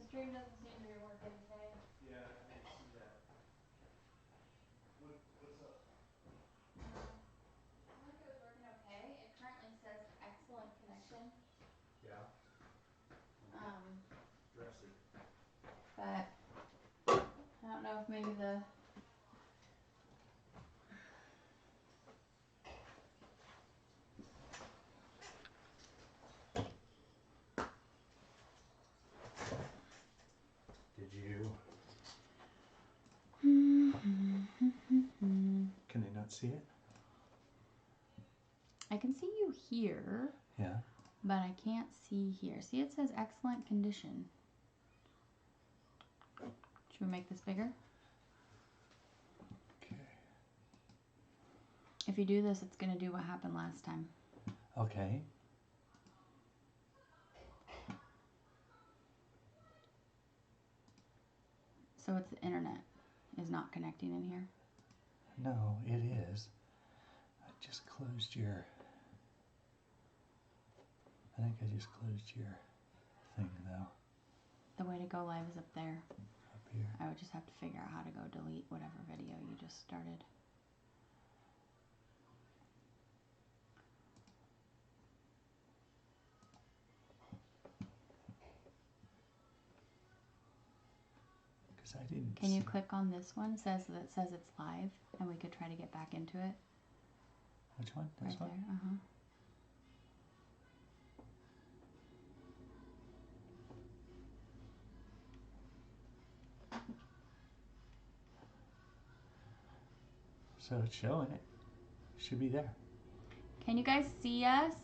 stream doesn't seem to be working today. Yeah, I can see that. What's up? Seemed like it was working okay. It currently says excellent connection. Yeah. Address it. But I don't know if maybe the Did you? Can they not see it? I can see you here. Yeah. But I can't see here. See, it says excellent condition. Should we make this bigger? Okay. If you do this, it's going to do what happened last time. Okay. So it's the internet is not connecting in here. No, it is. I just closed your... I think I just closed your thing, though. The way to go live is up there. Up here. I would just have to figure out how to go delete whatever video you just started. Because I didn't Can you see... click on this one? Says that it says it's live, and we could try to get back into it. Which one? This Right one? there. So it's showing it. Should be there. Can you guys see us?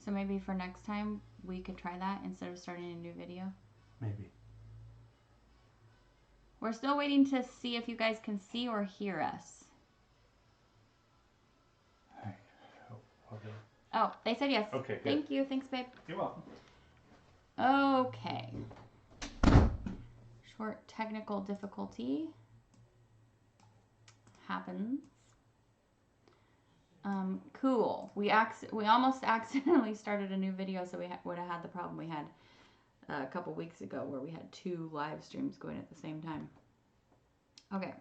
So maybe for next time, we could try that instead of starting a new video. Maybe. We're still waiting to see if you guys can see or hear us. All right. Okay. Oh, they said yes. Okay, good. Thank you. Thanks, babe. You're welcome. Okay. Short technical difficulty happens. Cool. We almost accidentally started a new video, so we would have had the problem we had a couple weeks ago where we had 2 live streams going at the same time. Okay.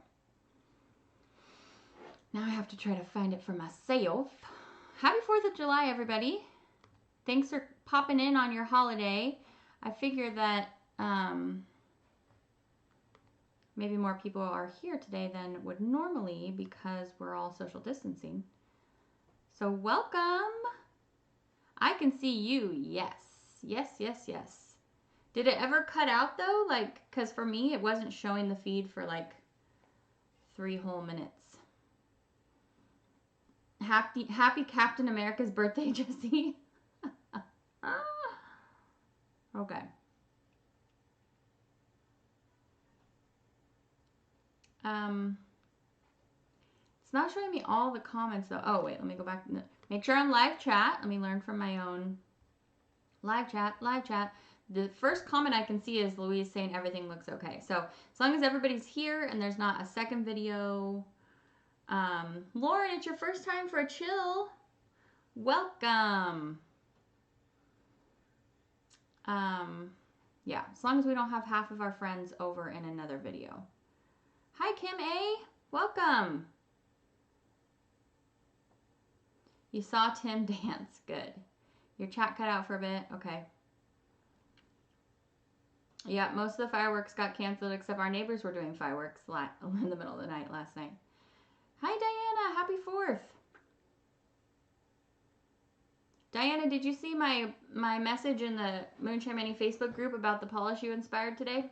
Now I have to try to find it for myself. Happy 4th of July, everybody. Thanks for popping in on your holiday. I figure that maybe more people are here today than would normally because we're all social distancing. So welcome. I can see you. Yes. Yes, yes, yes. Did it ever cut out though? Like, because for me, it wasn't showing the feed for like 3 whole minutes. Happy Captain America's birthday, Jesse. Okay. It's not showing me all the comments though. Oh wait, let me go back. Make sure I'm live chat. Let me learn from my own. Live chat, live chat. The first comment I can see is Louise saying everything looks okay. So as long as everybody's here and there's not a second video. Lauren, it's your first time for a chill. Welcome. Yeah, as long as we don't have half of our friends over in another video. Hi, Kim A. Welcome. You saw Tim dance. Good. Your chat cut out for a bit. Okay. Yeah, most of the fireworks got canceled except our neighbors were doing fireworks in the middle of the night last night. Hi, Diana. Happy 4th. Diana, did you see my message in the Moonshine Manny Facebook group about the polish you inspired today?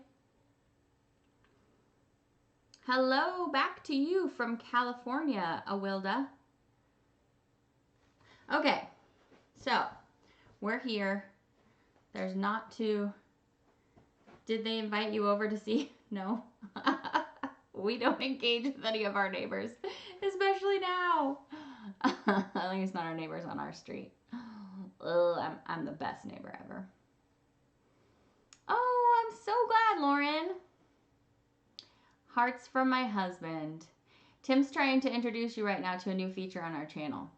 Hello, back to you from California, Awilda. Okay, so we're here. There's not to... Did they invite you over to see? No. We don't engage with any of our neighbors, especially now. At least not our neighbors on our street. I'm the best neighbor ever. Oh, I'm so glad, Lauren. Hearts from my husband. Tim's trying to introduce you right now to a new feature on our channel.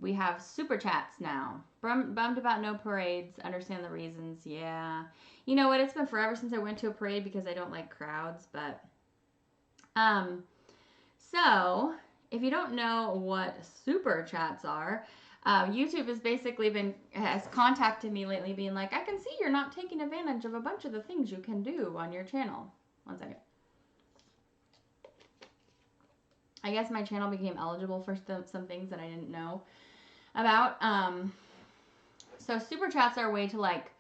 We have super chats now. Bummed about no parades. Understand the reasons. Yeah. You know what? It's been forever since I went to a parade because I don't like crowds. But, so if you don't know what super chats are, YouTube has contacted me lately being like, I can see you're not taking advantage of a bunch of the things you can do on your channel. One second. I guess my channel became eligible for some things that I didn't know about. So super chats are a way to like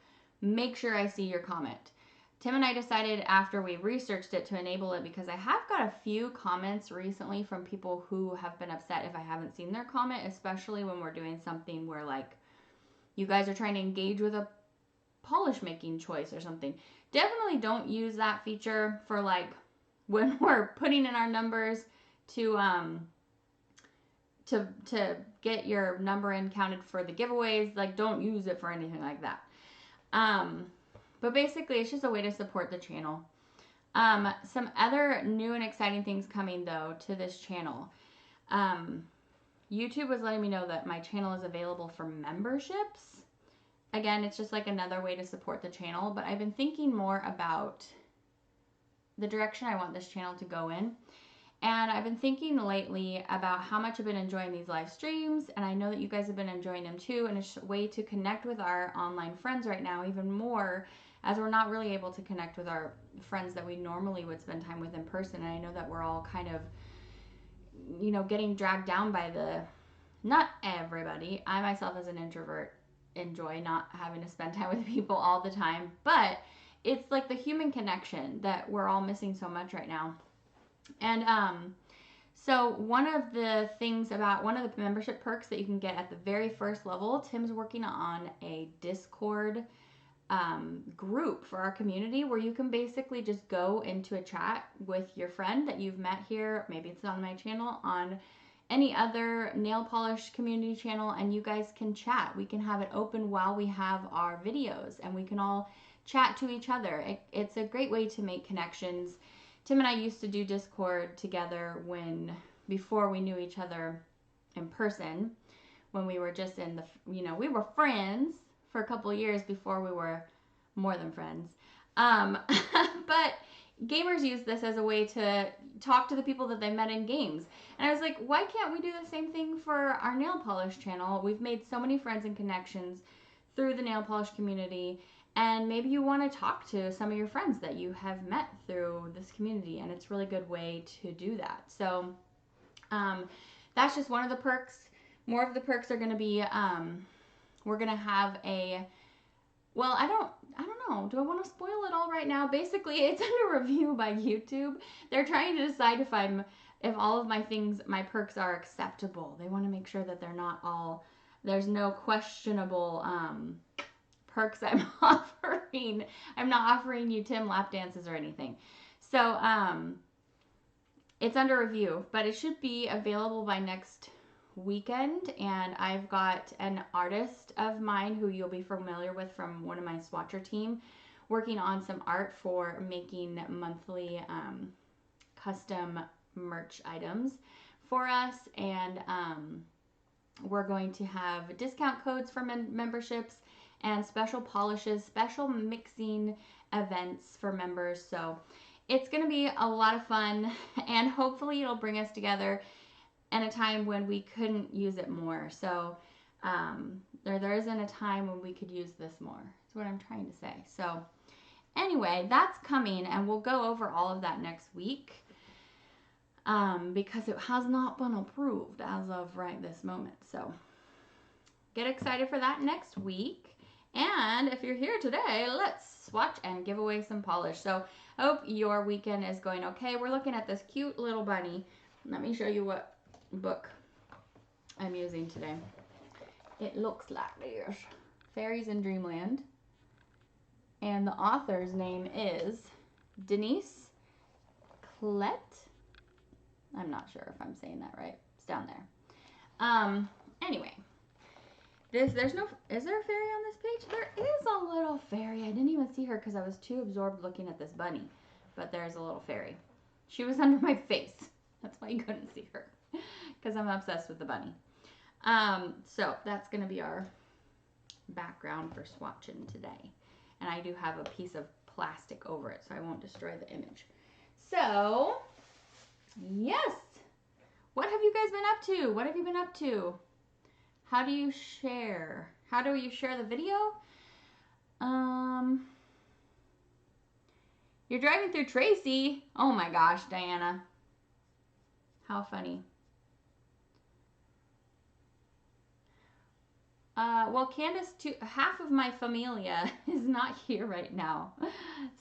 make sure I see your comment. Tim and I decided after we researched it to enable it because I have got a few comments recently from people who have been upset if I haven't seen their comment, especially when we're doing something where like you guys are trying to engage with a polish making choice or something. Definitely don't use that feature for like when we're putting in our numbers to get your number in counted for the giveaways. Like, don't use it for anything like that. But basically, it's just a way to support the channel. Some other new and exciting things coming though to this channel. YouTube was letting me know that my channel is available for memberships. Again, it's just like another way to support the channel. But I've been thinking more about the direction I want this channel to go in. And I've been thinking lately about how much I've been enjoying these live streams, and I know that you guys have been enjoying them too, and it's a way to connect with our online friends right now even more, as we're not really able to connect with our friends that we normally would spend time with in person. And I know that we're all kind of, you know, getting dragged down by not everybody. I myself as an introvert enjoy not having to spend time with people all the time, but it's like the human connection that we're all missing so much right now. And so one of the membership perks that you can get at the very first level, Tim's working on a Discord group for our community where you can basically just go into a chat with your friend that you've met here. Maybe it's on my channel, on any other nail polish community channel, and you guys can chat. We can have it open while we have our videos, and we can all chat to each other. It's a great way to make connections. Tim and I used to do Discord together before we knew each other in person, when we were just we were friends for a couple years before we were more than friends. But gamers use this as a way to talk to the people that they met in games. And I was like, why can't we do the same thing for our nail polish channel? We've made so many friends and connections through the nail polish community. And maybe you want to talk to some of your friends that you have met through this community, and it's a really good way to do that. So that's just one of the perks. More of the perks are going to be, we're going to have I don't know. Do I want to spoil it all right now? Basically, it's under review by YouTube. They're trying to decide if all of my perks are acceptable. They want to make sure that there's no questionable perks I'm offering. I'm not offering you Tim lap dances or anything. So it's under review, but it should be available by next weekend. And I've got an artist of mine who you'll be familiar with from one of my swatcher team working on some art for making monthly custom merch items for us. And we're going to have discount codes for memberships and special polishes, special mixing events for members. So it's going to be a lot of fun, and hopefully it'll bring us together in a time when we couldn't use it more. So there isn't a time when we could use this more. That's what I'm trying to say. So anyway, that's coming, and we'll go over all of that next week because it has not been approved as of right this moment. So get excited for that next week. And if you're here today, let's swatch and give away some polish. So I hope your weekend is going okay. We're looking at this cute little bunny. Let me show you what book I'm using today. It looks like this. Fairies in Dreamland. And the author's name is Denise Clett. I'm not sure if I'm saying that right. It's down there. Anyway. Is there a fairy on this page? There is a little fairy. I didn't even see her because I was too absorbed looking at this bunny. But there's a little fairy. She was under my face. That's why you couldn't see her. Because I'm obsessed with the bunny. So that's going to be our background for swatching today. And I do have a piece of plastic over it, so I won't destroy the image. So, yes. What have you guys been up to? What have you been up to? How do you share? How do you share the video? You're driving through Tracy. Oh my gosh, Diana. How funny. Well, Candace, half of my familia is not here right now.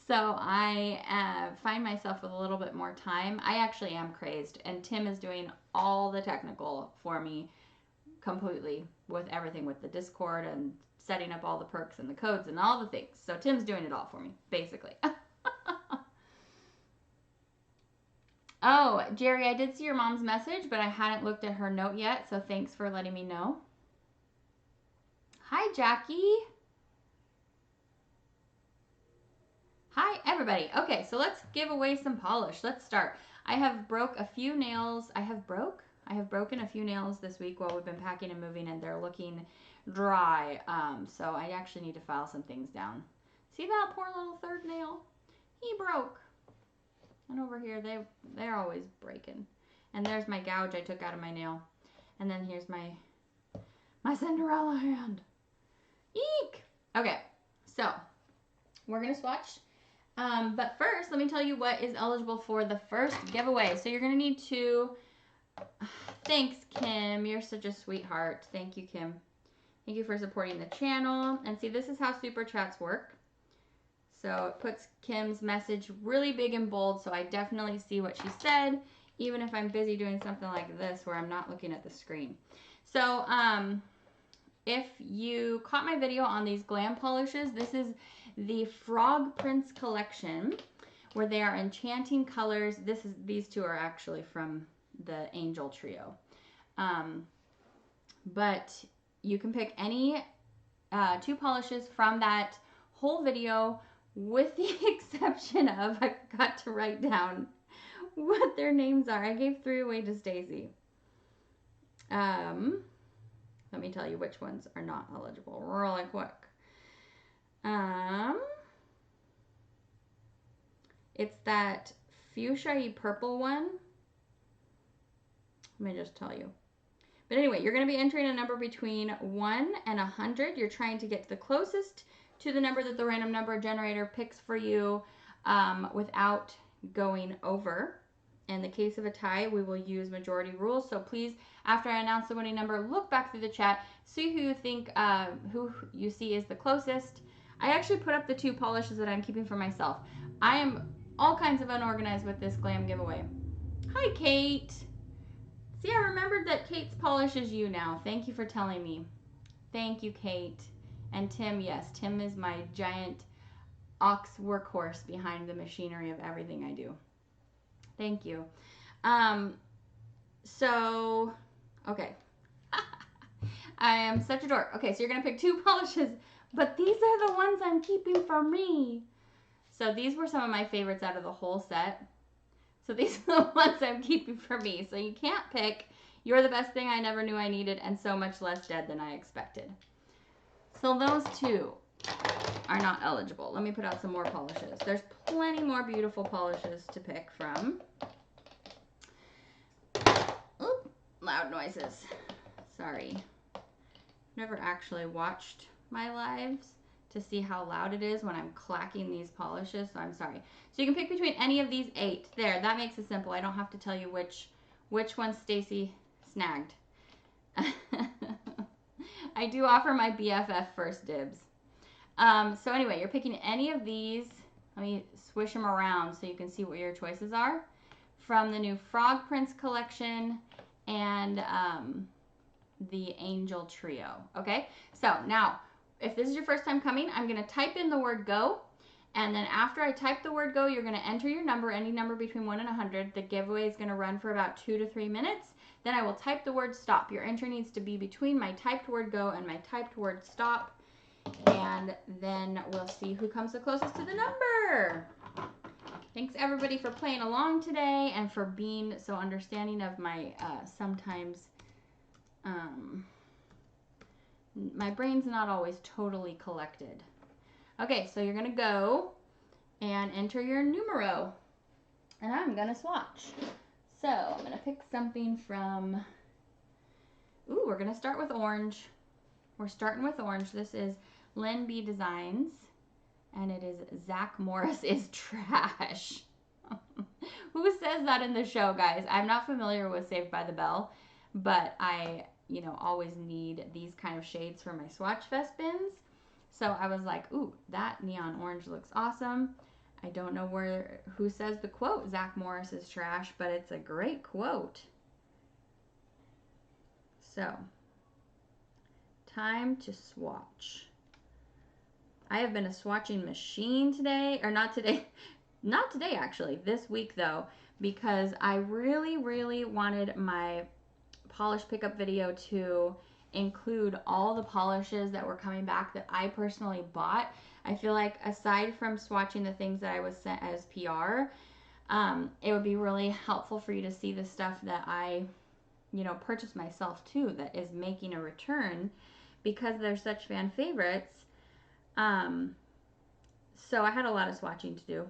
So I find myself with a little bit more time. I actually am crazed, and Tim is doing all the technical for me completely with everything, with the Discord and setting up all the perks and the codes and all the things. So Tim's doing it all for me, basically. Oh, Jerry, I did see your mom's message, but I hadn't looked at her note yet, so thanks for letting me know. Hi, Jackie. Hi, everybody. Okay, so let's give away some polish. Let's start. I have broken a few nails this week while we've been packing and moving, and they're looking dry. So I actually need to file some things down. See that poor little third nail? He broke. And over here, they're always breaking. And there's my gouge I took out of my nail. And then here's my Cinderella hand. Eek! Okay, so we're going to swatch. But first, let me tell you what is eligible for the first giveaway. So you're going to need to... Thanks, Kim. You're such a sweetheart. Thank you, Kim. Thank you for supporting the channel. And see, this is how Super Chats work. So it puts Kim's message really big and bold, so I definitely see what she said, even if I'm busy doing something like this where I'm not looking at the screen. So if you caught my video on these glam polishes, this is the Frog Prince collection, where they are enchanting colors. These two are actually from the Angel Trio. But you can pick any two polishes from that whole video, with the exception of, I got to write down what their names are. I gave 3 away to Stacy. Let me tell you which ones are not eligible really quick. It's that fuchsia-y purple one. Let me just tell you. But anyway, you're going to be entering a number between 1 and 100. You're trying to get to the closest to the number that the random number generator picks for you without going over. In the case of a tie, we will use majority rules. So please, after I announce the winning number, look back through the chat, see who you think, who you see is the closest. I actually put up the 2 polishes that I'm keeping for myself. I am all kinds of unorganized with this glam giveaway. Hi, Kate. See, I remembered that Kate's polish is you now. Thank you for telling me. Thank you, Kate. And Tim, yes, Tim is my giant ox workhorse behind the machinery of everything I do. Thank you. So, okay. I am such a dork. Okay, so you're going to pick 2 polishes, but these are the ones I'm keeping for me. So these were some of my favorites out of the whole set. So these are the ones I'm keeping for me. So you can't pick You're the Best Thing I Never Knew I Needed and So Much Less Dead Than I Expected. So those 2 are not eligible. Let me put out some more polishes. There's plenty more beautiful polishes to pick from. Oop, loud noises. Sorry. Never actually watched my lives to see how loud it is when I'm clacking these polishes, so I'm sorry. So you can pick between any of these 8. There, that makes it simple. I don't have to tell you which one Stacy snagged. I do offer my BFF first dibs. So anyway, you're picking any of these. Let me swish them around so you can see what your choices are. From the new Frog Prince collection and the Angel Trio. Okay, so now, if this is your first time coming, I'm going to type in the word go. And then after I type the word go, you're going to enter your number, any number between 1 and 100. The giveaway is going to run for about 2 to 3 minutes. Then I will type the word stop. Your entry needs to be between my typed word go and my typed word stop. And then we'll see who comes the closest to the number. Thanks everybody for playing along today and for being so understanding of my sometimes My brain's not always totally collected. Okay, so you're going to go and enter your numero. And I'm going to swatch. So I'm going to pick something from, ooh, we're going to start with orange. We're starting with orange. This is Lynn B Designs. And it is Zach Morris is trash. Who says that in the show, guys? I'm not familiar with Saved by the Bell, but I, always need these kind of shades for my Swatchfest bins. So I was like, ooh, that neon orange looks awesome. I don't know who says the quote, Zach Morris is trash, but it's a great quote. So, time to swatch. I have been a swatching machine today, or not today actually, this week though, because I really, really wanted my polish pickup video to include all the polishes that were coming back that I personally bought. I feel like aside from swatching the things that I was sent as PR, it would be really helpful for you to see the stuff that I, purchased myself too, that is making a return because they're such fan favorites. So I had a lot of swatching to do,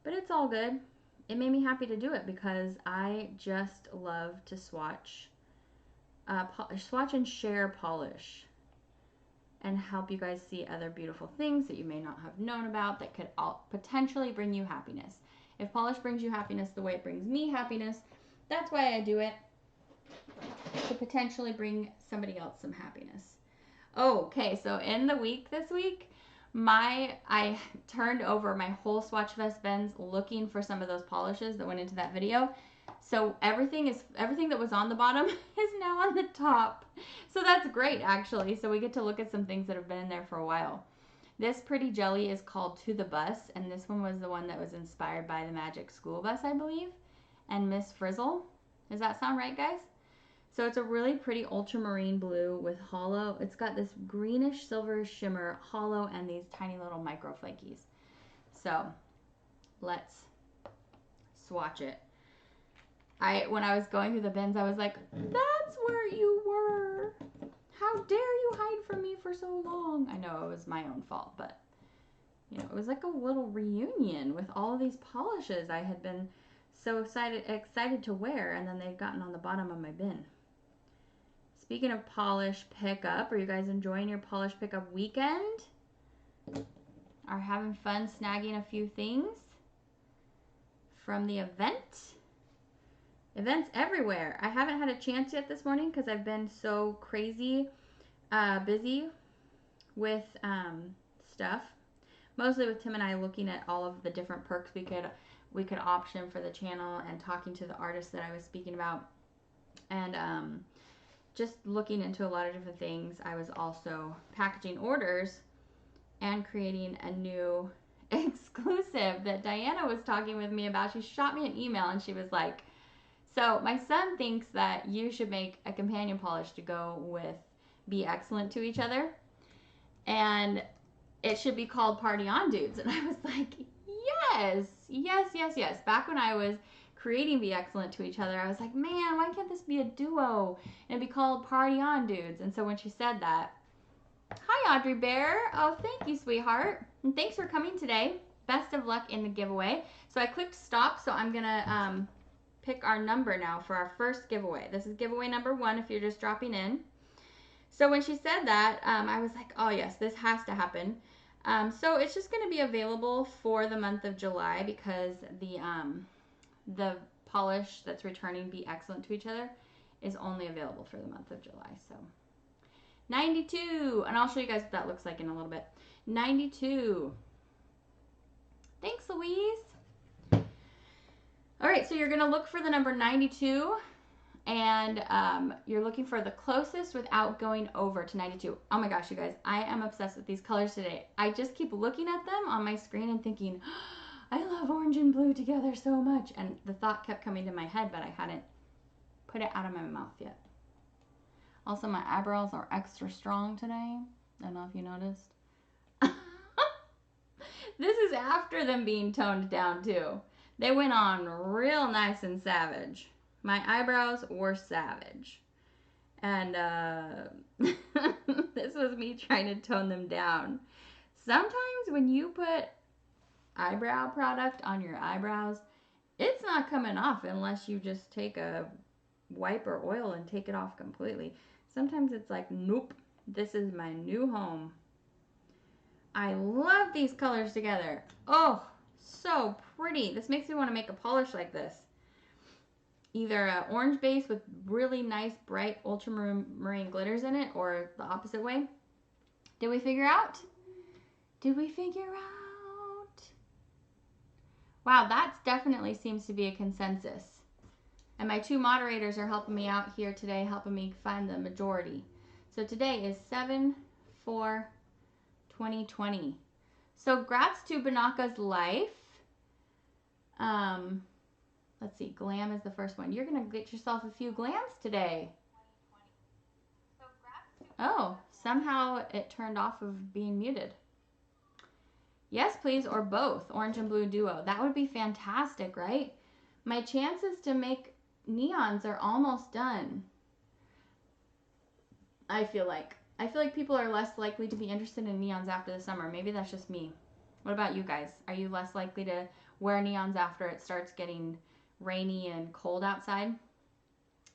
but it's all good. It made me happy to do it because I just love to swatch and share polish and help you guys see other beautiful things that you may not have known about that could potentially bring you happiness. If polish brings you happiness the way it brings me happiness, that's why I do it, to potentially bring somebody else some happiness. Okay, so in the week this week, I turned over my whole Swatchfest bins looking for some of those polishes that went into that video. So everything that was on the bottom is now on the top. So that's great, actually. So we get to look at some things that have been in there for a while. This pretty jelly is called To the Bus, and this one was the one that was inspired by the Magic School Bus, I believe, and Miss Frizzle. Does that sound right, guys? So it's a really pretty ultramarine blue with hollow. It's got this greenish silver shimmer, hollow, and these tiny little micro flakies. So let's swatch it. When I was going through the bins, I was like, that's where you were. How dare you hide from me for so long? I know it was my own fault, but it was like a little reunion with all of these polishes I had been so excited to wear, and then they'd gotten on the bottom of my bin. Speaking of polish pickup, are you guys enjoying your polish pickup weekend? Are having fun snagging a few things from the event? Events everywhere. I haven't had a chance yet this morning because I've been so crazy busy with stuff. Mostly with Tim and I looking at all of the different perks we could option for the channel and talking to the artists that I was speaking about. And just looking into a lot of different things. I was also packaging orders and creating a new exclusive that Diana was talking with me about. She shot me an email and she was like, so my son thinks that you should make a companion polish to go with Be Excellent to Each Other. And it should be called Party On Dudes. And I was like, yes. Back when I was creating Be Excellent to Each Other, I was like, man, why can't this be a duo and be called Party On Dudes? And so when she said that, hi Audrey Bear. Oh, thank you, sweetheart. And thanks for coming today. Best of luck in the giveaway. So I clicked stop, so I'm gonna pick our number now for our first giveaway. This is giveaway number 1 if you're just dropping in. So when she said that, I was like, oh yes, this has to happen. So it's just going to be available for the month of July because the polish that's returning Be Excellent to Each Other is only available for the month of July. So 92, and I'll show you guys what that looks like in a little bit. 92. Thanks, Louise. All right, so you're going to look for the number 92, and you're looking for the closest without going over to 92. Oh my gosh, you guys, I am obsessed with these colors today. I just keep looking at them on my screen and thinking, oh, I love orange and blue together so much. And the thought kept coming to my head, but I hadn't put it out of my mouth yet. Also, my eyebrows are extra strong today. I don't know if you noticed. This is after them being toned down too. They went on real nice and savage. My eyebrows were savage. And this was me trying to tone them down. Sometimes when you put eyebrow product on your eyebrows, it's not coming off unless you just take a wipe or oil and take it off completely. Sometimes it's like, nope, this is my new home. I love these colors together. Oh, so pretty. This makes me want to make a polish like this. Either an orange base with really nice, bright ultramarine glitters in it, or the opposite way. Did we figure out? Did we figure out? Wow, that definitely seems to be a consensus. And my two moderators are helping me out here today, helping me find the majority. So today is 7/4/2020. So grats to Banaka's Life. Let's see, glam is the first one. You're going to get yourself a few glams today. Oh, somehow it turned off of being muted. Yes, please, or both. Orange and blue duo. That would be fantastic, right? My chances to make neons are almost done. I feel like people are less likely to be interested in neons after the summer. Maybe that's just me. What about you guys? Are you less likely to wear neons after it starts getting rainy and cold outside?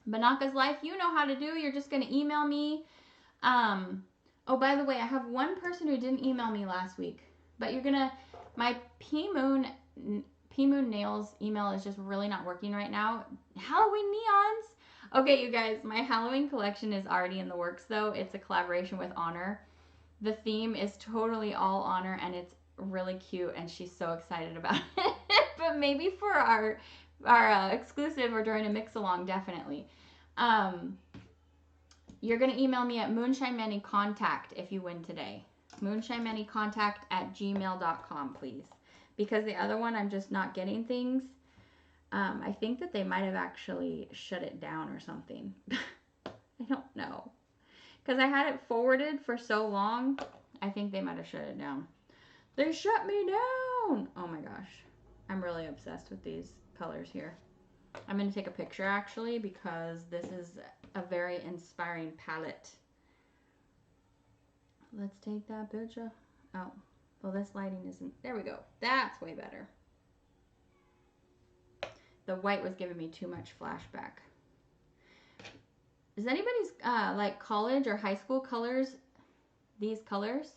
Banaka's Life, you know how to do. You're just going to email me. Oh, by the way, I have one person who didn't email me last week. But you're going to, my P Moon Nails email is just really not working right now. Halloween neons. Okay, you guys, my Halloween collection is already in the works, though. It's a collaboration with Honor. The theme is totally all Honor, and it's really cute, and she's so excited about it. But maybe for our exclusive or during a mix-along, definitely. You're going to email me at moonshinemanycontact if you win today. moonshinemanycontact@gmail.com, please. Because the other one, I'm just not getting things. I think that they might have actually shut it down or something. I don't know. Because I had it forwarded for so long, I think they might have shut it down. They shut me down! Oh my gosh. I'm really obsessed with these colors here. I'm going to take a picture actually because this is a very inspiring palette. Let's take that picture. Oh, well this lighting isn't, there we go. That's way better. The white was giving me too much flashback. Is anybody's like college or high school colors these colors?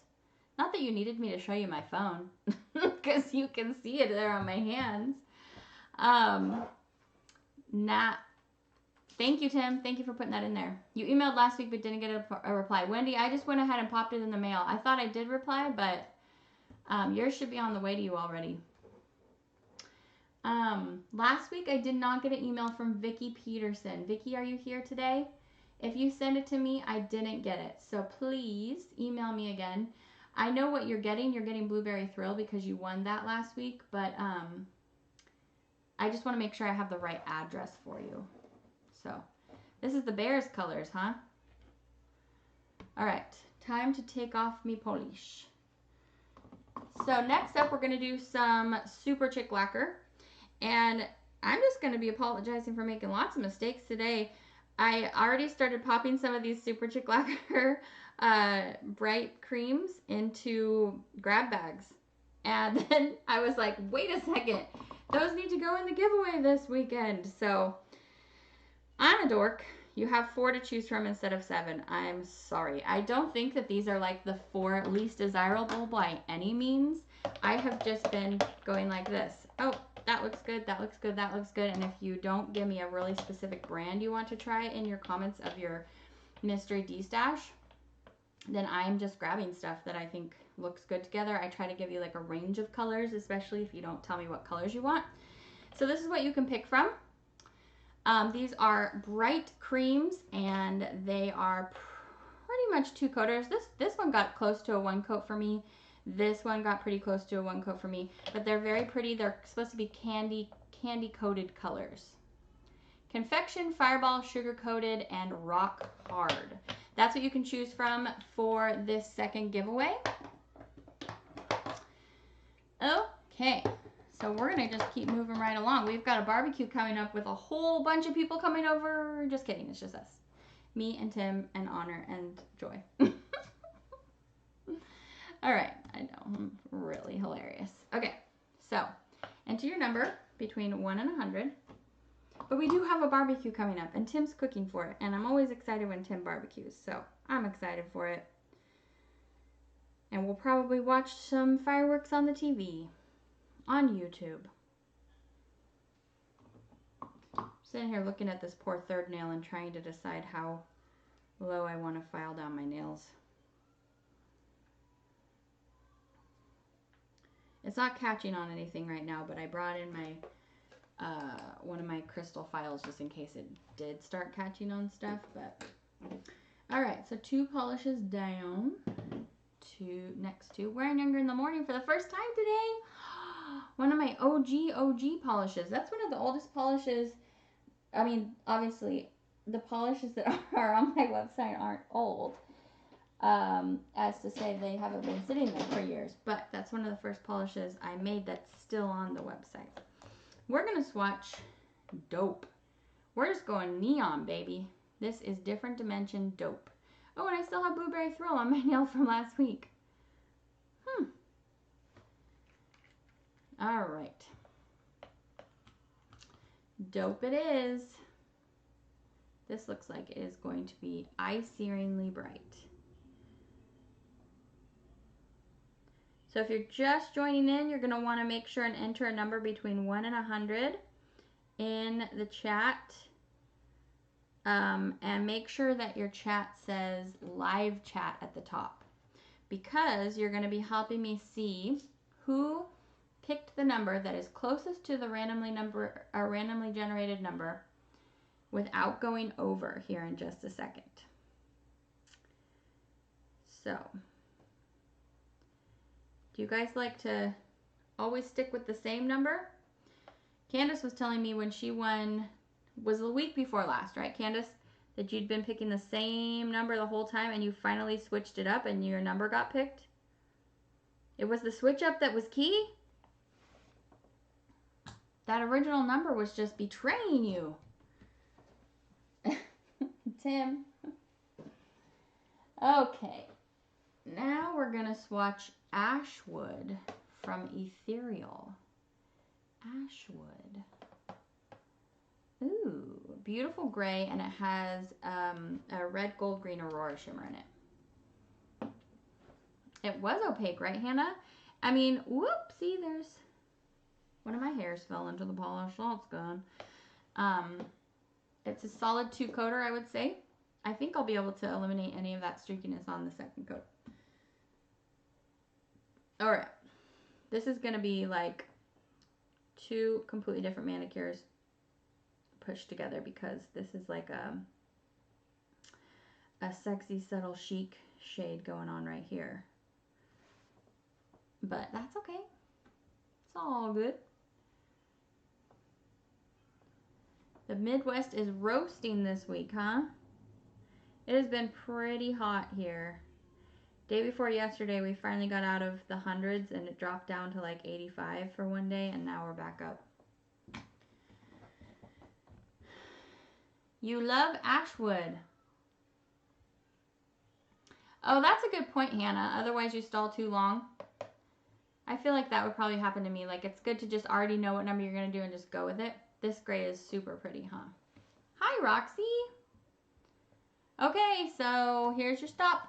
Not that you needed me to show you my phone because you can see it there on my hands. Thank you, Tim. Thank you for putting that in there. You emailed last week but didn't get a reply. Wendy, I just went ahead and popped it in the mail. I thought I did reply, but yours should be on the way to you already. Last week I did not get an email from Vicki Peterson. Vicki, are you here today? If you send it to me, I didn't get it. So please email me again. I know what you're getting. You're getting Blueberry Thrill because you won that last week, but I just want to make sure I have the right address for you. So this is the Bears colors, huh? All right, time to take off me polish. So next up, we're going to do some Super Chick Lacquer. And I'm just going to be apologizing for making lots of mistakes today. I already started popping some of these Super Chick Lacquer bright creams into grab bags. And then I was like, wait a second. Those need to go in the giveaway this weekend. So I'm a dork. You have 4 to choose from instead of 7. I'm sorry. I don't think that these are like the 4 least desirable by any means. I have just been going like this. Oh, that looks good, that looks good, that looks good. And if you don't give me a really specific brand you want to try in your comments of your mystery D-stash, then I'm just grabbing stuff that I think looks good together. I try to give you like a range of colors, especially if you don't tell me what colors you want. So this is what you can pick from. These are bright creams and they are pretty much 2 coaters. This one got close to a 1 coat for me. This one got pretty close to a 1 coat for me, but they're very pretty. They're supposed to be candy coated colors. Confection, Fireball, Sugar Coated, and Rock Hard. That's what you can choose from for this second giveaway. Okay, so we're gonna just keep moving right along. We've got a barbecue coming up with a whole bunch of people coming over. Just kidding, it's just us. Me and Tim and Honor and Joy. All right, I know, I'm really hilarious. Okay, so enter your number between 1 and 100. But we do have a barbecue coming up, and Tim's cooking for it, and I'm always excited when Tim barbecues, so I'm excited for it. And we'll probably watch some fireworks on the TV, on YouTube. Sitting here looking at this poor third nail and trying to decide how low I want to file down my nails. It's not catching on anything right now, but I brought in my one of my crystal files just in case it did start catching on stuff. But all right, so 2 polishes down. Next to Wearing Younger in the Morning for the first time today. One of my OG polishes. That's one of the oldest polishes. I mean, obviously, the polishes that are on my website aren't old. As to say they haven't been sitting there for years. But that's one of the first polishes I made that's still on the website. We're going to swatch Dope. We're just going neon, baby. This is Different Dimension Dope. Oh, and I still have Blueberry Thrill on my nail from last week. All right. Dope it is. This looks like it is going to be eye-searingly bright. So if you're just joining in, you're going to want to make sure and enter a number between 1 and 100 in the chat. And make sure that your chat says live chat at the top, because you're going to be helping me see who picked the number that is closest to the randomly generated number without going over here in just a second. So, do you guys like to always stick with the same number? Candace was telling me when she won, was the week before last, right, Candace? That you'd been picking the same number the whole time and you finally switched it up and your number got picked? It was the switch up that was key? That original number was just betraying you. Tim. Okay. Now we're going to swatch Ashwood from Ethereal. Ashwood. Ooh, beautiful gray, and it has a red, gold, green Aurora shimmer in it. It was opaque, right, Hannah? I mean, whoopsie, there's one of my hairs fell into the polish. Oh, it's gone. It's a solid 2-coater, I would say. I think I'll be able to eliminate any of that streakiness on the second coat. All right. This is going to be like 2 completely different manicures pushed together, because this is like a sexy, subtle, chic shade going on right here. But that's okay. It's all good. The Midwest is roasting this week, huh? It has been pretty hot here. Day before yesterday, we finally got out of the hundreds and it dropped down to like 85 for one day, and now we're back up. You love Ashwood. Oh, that's a good point, Hannah. Otherwise, you stall too long. I feel like that would probably happen to me. Like, it's good to just already know what number you're going to do and just go with it. This gray is super pretty, huh? Hi, Roxy. Okay, so here's your stop.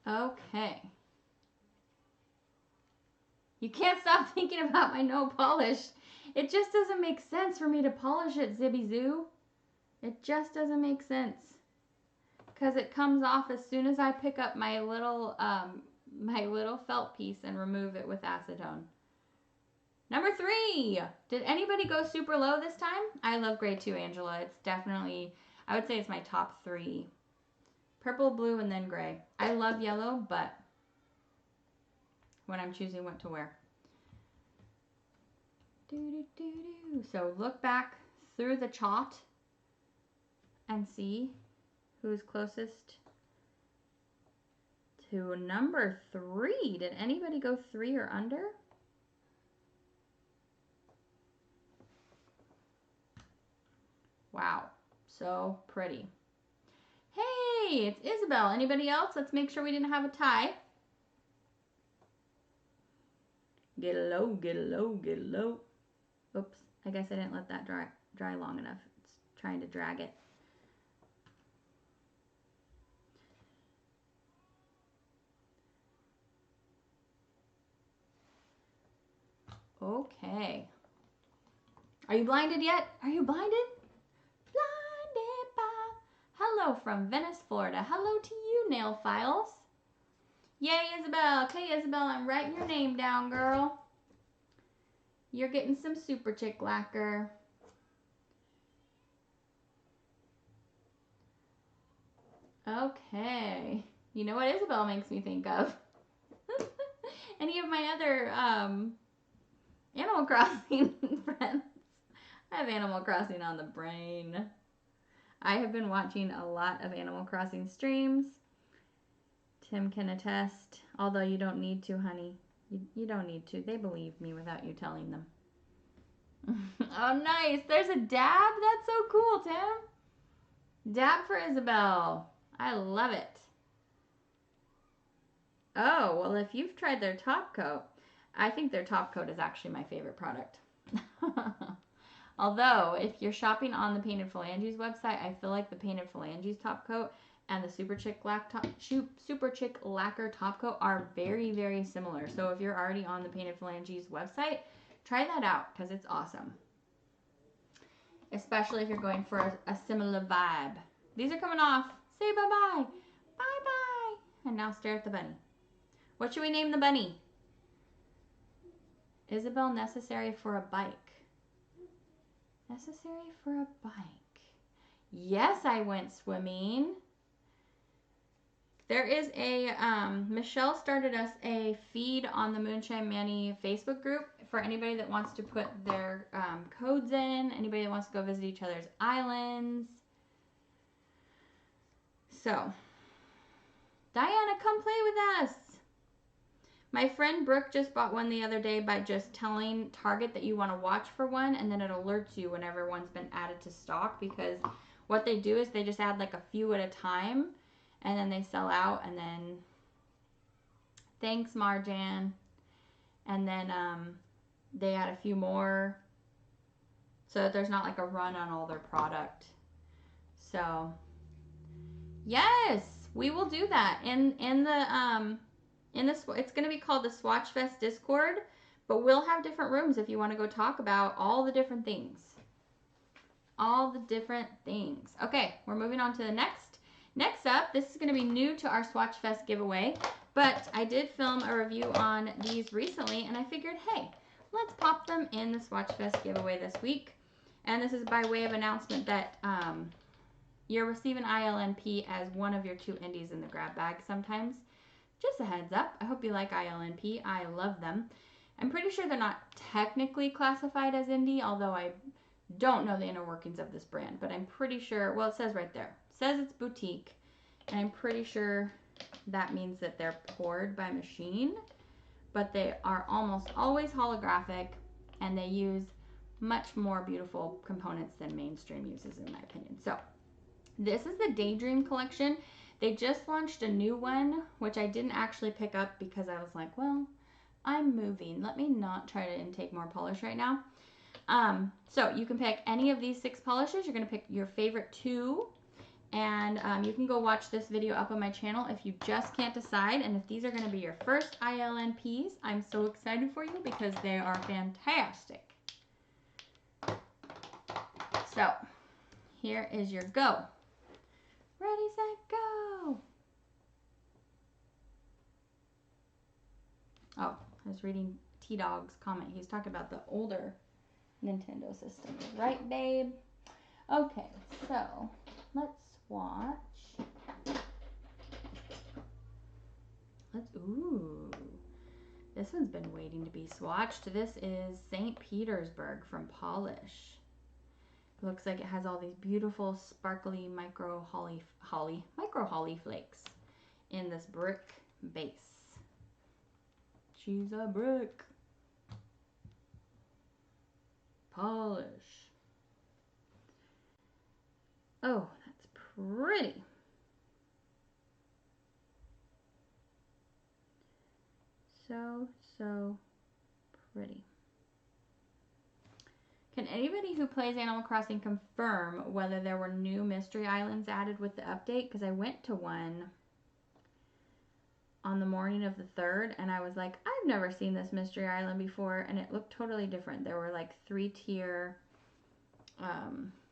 Okay. You can't stop thinking about my no polish. It just doesn't make sense for me to polish it, Zibby Zoo. It just doesn't make sense. Because it comes off as soon as I pick up my little felt piece and remove it with acetone. Number 3. Did anybody go super low this time? I love gray too, Angela. It's definitely, I would say it's my top 3. Purple, blue, and then gray. I love yellow, but when I'm choosing what to wear. So look back through the chart and see who's closest to number 3. Did anybody go 3 or under? Wow, so pretty. Hey, it's Isabel. Anybody else? Let's make sure we didn't have a tie. Get low, get low, get low. Oops, I guess I didn't let that dry long enough. It's trying to drag it. Okay. Are you blinded yet? Are you blinded? Blinded by. Hello from Venice, Florida. Hello to you, Nail Files. Yay, Isabel. Okay, Isabel, I'm writing your name down, girl. You're getting some Super Chick lacquer. Okay. You know what Isabel makes me think of? Any of my other Animal Crossing friends. I have Animal Crossing on the brain. I have been watching a lot of Animal Crossing streams. Tim can attest, although you don't need to, honey. You don't need to. They believe me without you telling them. Oh, nice. There's a dab. That's so cool, Tim. Dab for Isabel. I love it. Oh, well, if you've tried their top coat, I think their top coat is actually my favorite product. Although, if you're shopping on the Painted Phalanges website, I feel like the Painted Phalanges top coat and the Super Chick Lacquer top coat are very, very similar. So if you're already on the Painted Phalanges website, try that out because it's awesome. Especially if you're going for a similar vibe. These are coming off. Say bye-bye. Bye-bye. And now stare at the bunny. What should we name the bunny? Isabel, necessary for a bike. Necessary for a bike. Yes, I went swimming. There is a, Michelle started us a feed on the Moonshine Manny Facebook group for anybody that wants to put their codes in, anybody that wants to go visit each other's islands. So, Diana, come play with us. My friend Brooke just bought one the other day by just telling Target that you want to watch for one, and then it alerts you whenever one's been added to stock, because what they do is they just add like a few at a time, and then they sell out, and then thanks, Marjan. And then they add a few more so that there's not like a run on all their product. So, yes, we will do that. It's going to be called the Swatchfest Discord, but we'll have different rooms if you want to go talk about all the different things. All the different things. Okay, we're moving on to the next. Next up, this is going to be new to our Swatchfest giveaway, but I did film a review on these recently, and I figured, hey, let's pop them in the Swatchfest giveaway this week. And this is by way of announcement that you'll receive an ILNP as one of your 2 indies in the grab bag sometimes. Just a heads up. I hope you like ILNP. I love them. I'm pretty sure they're not technically classified as indie, although I don't know the inner workings of this brand, but I'm pretty sure, well, it says right there. It says it's boutique, and I'm pretty sure that means that they're poured by machine, but they are almost always holographic, and they use much more beautiful components than mainstream uses, in my opinion. So this is the Daydream collection. They just launched a new one, which I didn't actually pick up because I was like, well, I'm moving. Let me not try to intake more polish right now. So you can pick any of these 6 polishes. You're going to pick your favorite 2. And you can go watch this video up on my channel if you just can't decide. And if these are going to be your first ILNPs, I'm so excited for you because they are fantastic. So here is your go. Ready, set, go. Oh, I was reading T-Dog's comment. He's talking about the older Nintendo system. Right, babe? Okay, so let's swatch. Ooh. This one's been waiting to be swatched. This is St. Petersburg from Polish. It looks like it has all these beautiful sparkly micro holly flakes in this brick base. She's a brick. Polish. Oh, that's pretty. So, so pretty. Can anybody who plays Animal Crossing confirm whether there were new mystery islands added with the update? Because I went to one on the morning of the 3rd and I was like, I've never seen this mystery island before, and it looked totally different. There were like 3-tier,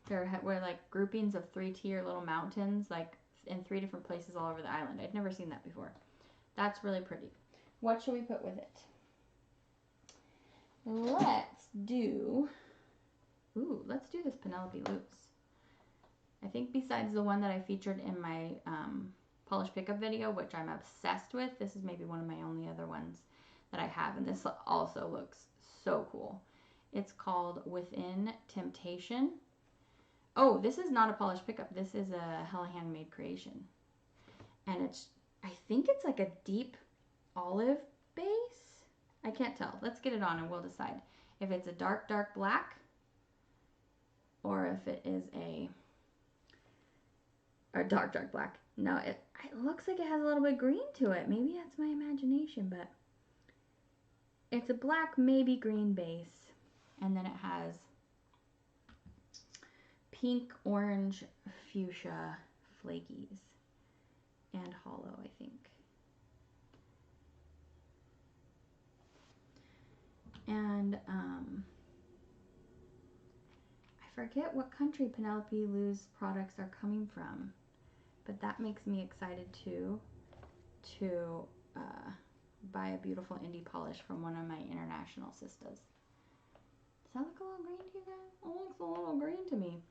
there were like groupings of 3-tier little mountains, like in 3 different places all over the island. I'd never seen that before. That's really pretty. What should we put with it? Let's do this Penelope Loose. I think besides the one that I featured in my polish pickup video, which I'm obsessed with, this is maybe one of my only other ones that I have, and this also looks so cool. It's called Within Temptation. Oh, this is not a polish pickup. This is a Hella Handmade creation. And I think it's like a deep olive base. I can't tell. Let's get it on and we'll decide if it's a dark, dark black or if it is a dark, dark black. No, it looks like it has a little bit of green to it. Maybe that's my imagination, but it's a black, maybe green base. And then it has pink, orange, fuchsia flakies and hollow, I think. And I forget what country Penelope Lou's products are coming from, but that makes me excited too to buy a beautiful indie polish from one of my international sisters. Does that look a little green to you guys? It looks a little green to me.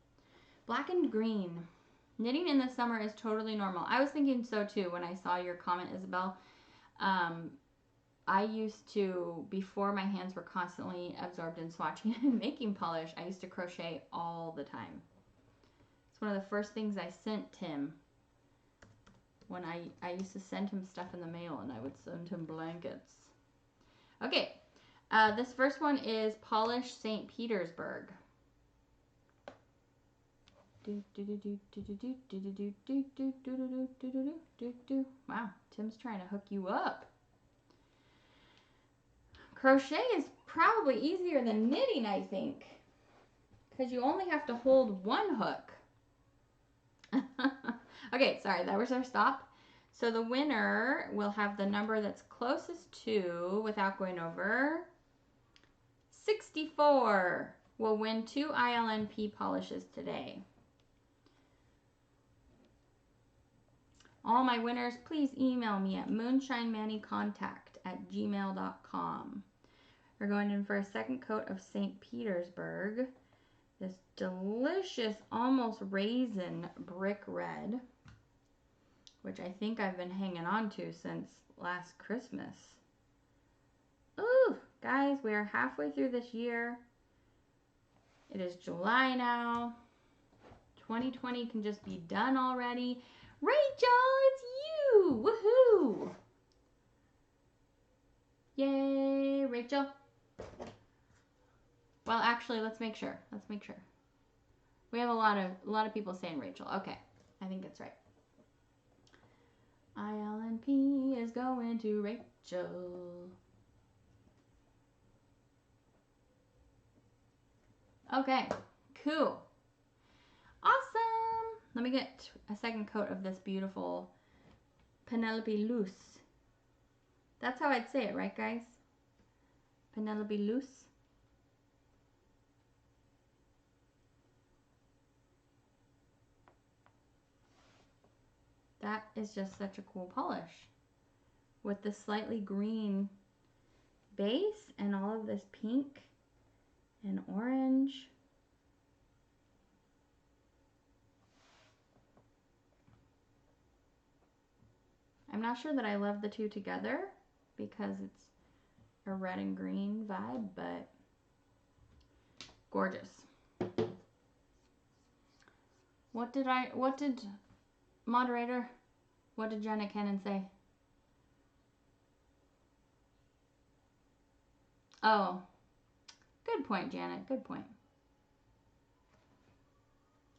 Black and green. Knitting in the summer is totally normal. I was thinking so too when I saw your comment, Isabel. I used to, before my hands were constantly absorbed in swatching and making polish, I used to crochet all the time. It's one of the first things I sent Tim when I used to send him stuff in the mail, and I would send him blankets. Okay, this first one is Polish St. Petersburg. Wow, Tim's trying to hook you up. Crochet is probably easier than knitting, I think, because you only have to hold one hook. Okay, sorry, that was our stop. So the winner will have the number that's closest to, without going over, 64 will win 2 ILNP polishes today. All my winners, please email me at moonshinemannycontact@gmail.com. We're going in for a second coat of St. Petersburg. This delicious, almost raisin brick red, which I think I've been hanging on to since last Christmas. Ooh, guys, we are halfway through this year. It is July now. 2020 can just be done already. Rachel, it's you! Woohoo! Yay, Rachel. Well, actually, let's make sure. Let's make sure. We have a lot of people saying Rachel. Okay, I think that's right. ILNP is going to Rachel. Okay, cool. Awesome. Let me get a second coat of this beautiful Penelope Loose. That's how I'd say it, right, guys? Penelope Loose. That is just such a cool polish with the slightly green base and all of this pink and orange. I'm not sure that I love the two together because it's a red and green vibe, but gorgeous. What did moderator, what did Janet Cannon say? Oh, good point, Janet, good point.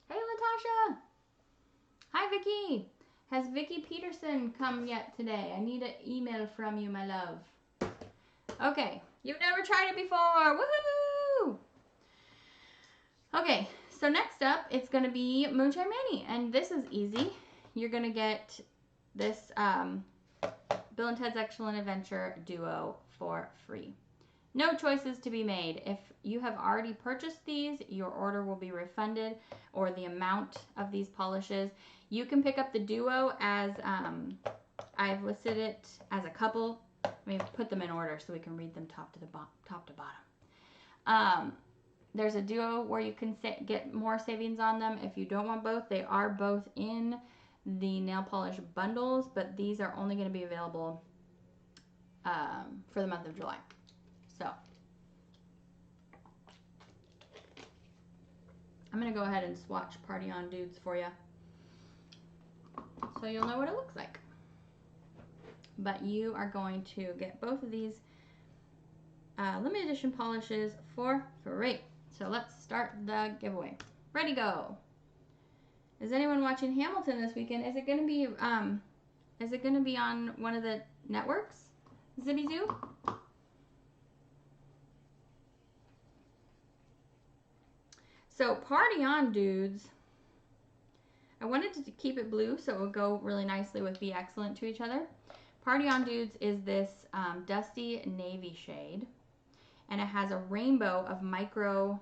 Hey, Latasha! Hi, Vicky. Has Vicky Peterson come yet today? I need an email from you, my love. Okay. You've never tried it before. Woohoo! Okay. So next up, it's going to be Moonshine Manny. And this is easy. You're going to get this Bill and Ted's Excellent Adventure Duo for free. No choices to be made. If you have already purchased these, your order will be refunded, or the amount of these polishes. You can pick up the Duo as, I've listed it as a couple. Let me put them in order so we can read them top to bottom. There's a Duo where you can get more savings on them. If you don't want both, they are both in the nail polish bundles, but these are only going to be available for the month of July. So I'm going to go ahead and swatch Party On Dudes for you so you'll know what it looks like. But you are going to get both of these limited edition polishes for free. So let's start the giveaway. Ready, go. Is anyone watching Hamilton this weekend? Is it going to be on one of the networks? Zibby Zoo? So Party On Dudes, I wanted to keep it blue so it would go really nicely with Be Excellent to each other. Party On Dudes is this dusty navy shade, and it has a rainbow of micro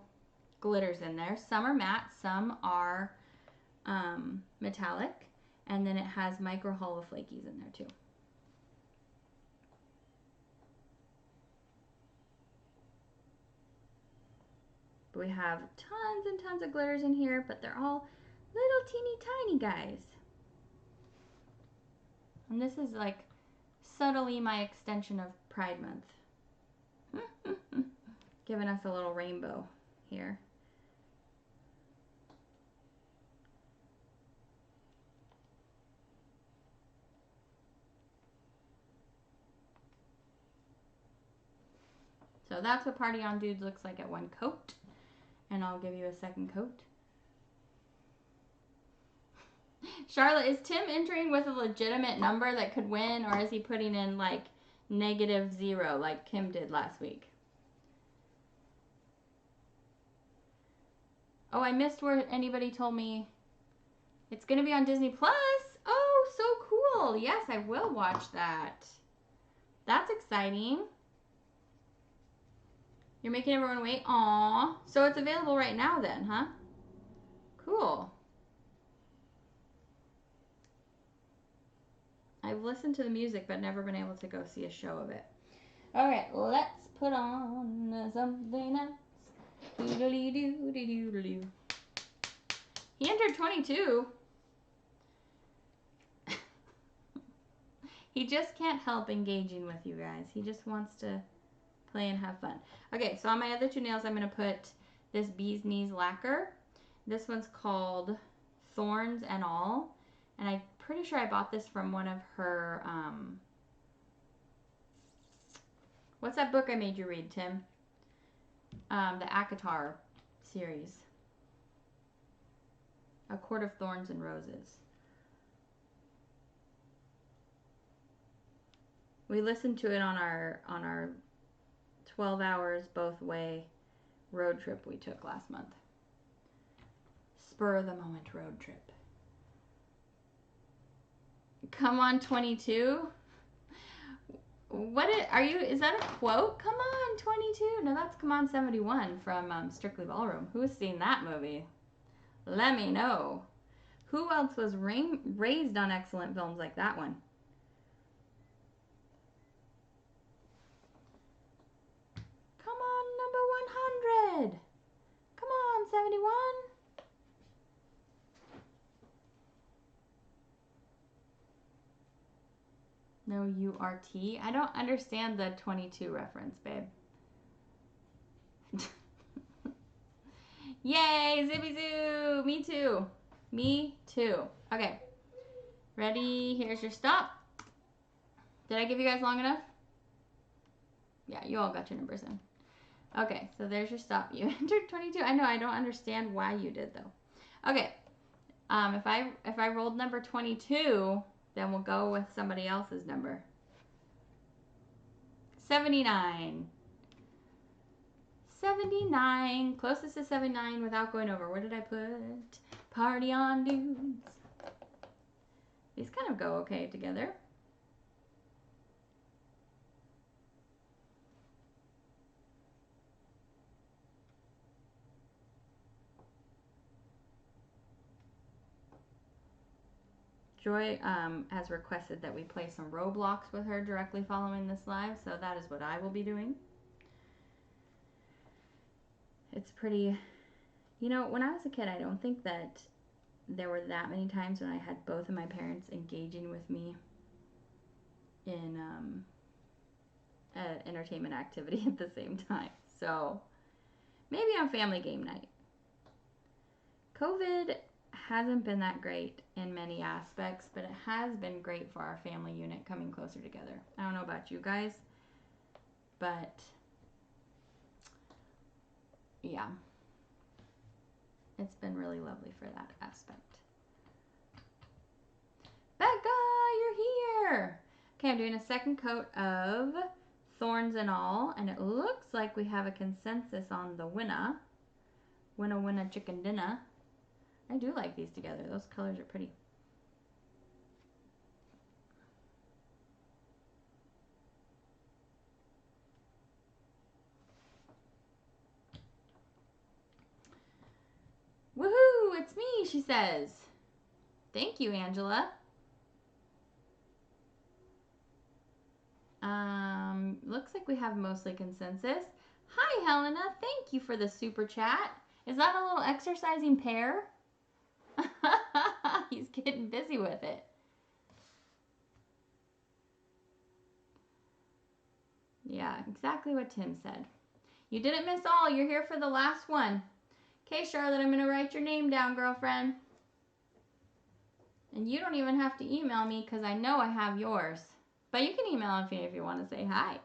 glitters in there. Some are matte, some are metallic, and then it has micro hollow flakies in there too. We have tons and tons of glitters in here, but they're all little teeny tiny guys. And this is like subtly my extension of Pride Month. Giving us a little rainbow here. So that's what Party On Dudes looks like at one coat. And I'll give you a second coat. Charlotte, is Tim entering with a legitimate number that could win, or is he putting in like -0 like Kim did last week? Oh, I missed where anybody told me it's going to be on Disney Plus. Oh, so cool. Yes, I will watch that. That's exciting. You're making everyone wait? Aww. So it's available right now then, huh? Cool. I've listened to the music but never been able to go see a show of it. Alright, let's put on something else. Doodly-doo-doo-doo-doo. He entered 22. He just can't help engaging with you guys. He just wants to play and have fun. Okay, so on my other two nails, I'm going to put this Bee's Knees lacquer. This one's called Thorns and All. And I'm pretty sure I bought this from one of her, what's that book I made you read, Tim? The ACOTAR series. A Court of Thorns and Roses. We listened to it on our 12 hours both way road trip we took last month. Spur of the moment road trip. Come on 22. Is that a quote? Come on 22. No, that's Come on 71 from Strictly Ballroom. Who's seen that movie? Let me know. Who else was raised on excellent films like that one? Come on, number 100. Come on, 71. No URT. I don't understand the 22 reference, babe. Yay, Zippy Zoo. Me too. Me too. Okay. Ready? Here's your stop. Did I give you guys long enough? Yeah, you all got your numbers in. Okay, so there's your stop. You entered 22. I know, I don't understand why you did though. Okay, If I rolled number 22, then we'll go with somebody else's number. 79. 79. Closest to 79 without going over. Where did I put? Party on dudes. These kind of go okay together. Joy has requested that we play some Roblox with her directly following this live, so that is what I will be doing. It's pretty, you know, when I was a kid, I don't think that there were that many times when I had both of my parents engaging with me in an entertainment activity at the same time. So maybe on family game night. COVID hasn't been that great in many aspects, but it has been great for our family unit coming closer together. I don't know about you guys, but yeah, it's been really lovely for that aspect. Becca, you're here. Okay, I'm doing a second coat of Thorns and All, and it looks like we have a consensus on the winner. Winner chicken dinner. I do like these together. Those colors are pretty. Woohoo! It's me, she says. Thank you, Angela. Looks like we have mostly consensus. Hi, Helena. Thank you for the super chat. Is that a little exercising pear? He's getting busy with it. Yeah, exactly what Tim said. You didn't miss all. You're here for the last one. Okay, Charlotte, I'm going to write your name down, girlfriend. And you don't even have to email me because I know I have yours. But you can email me if you want to say hi.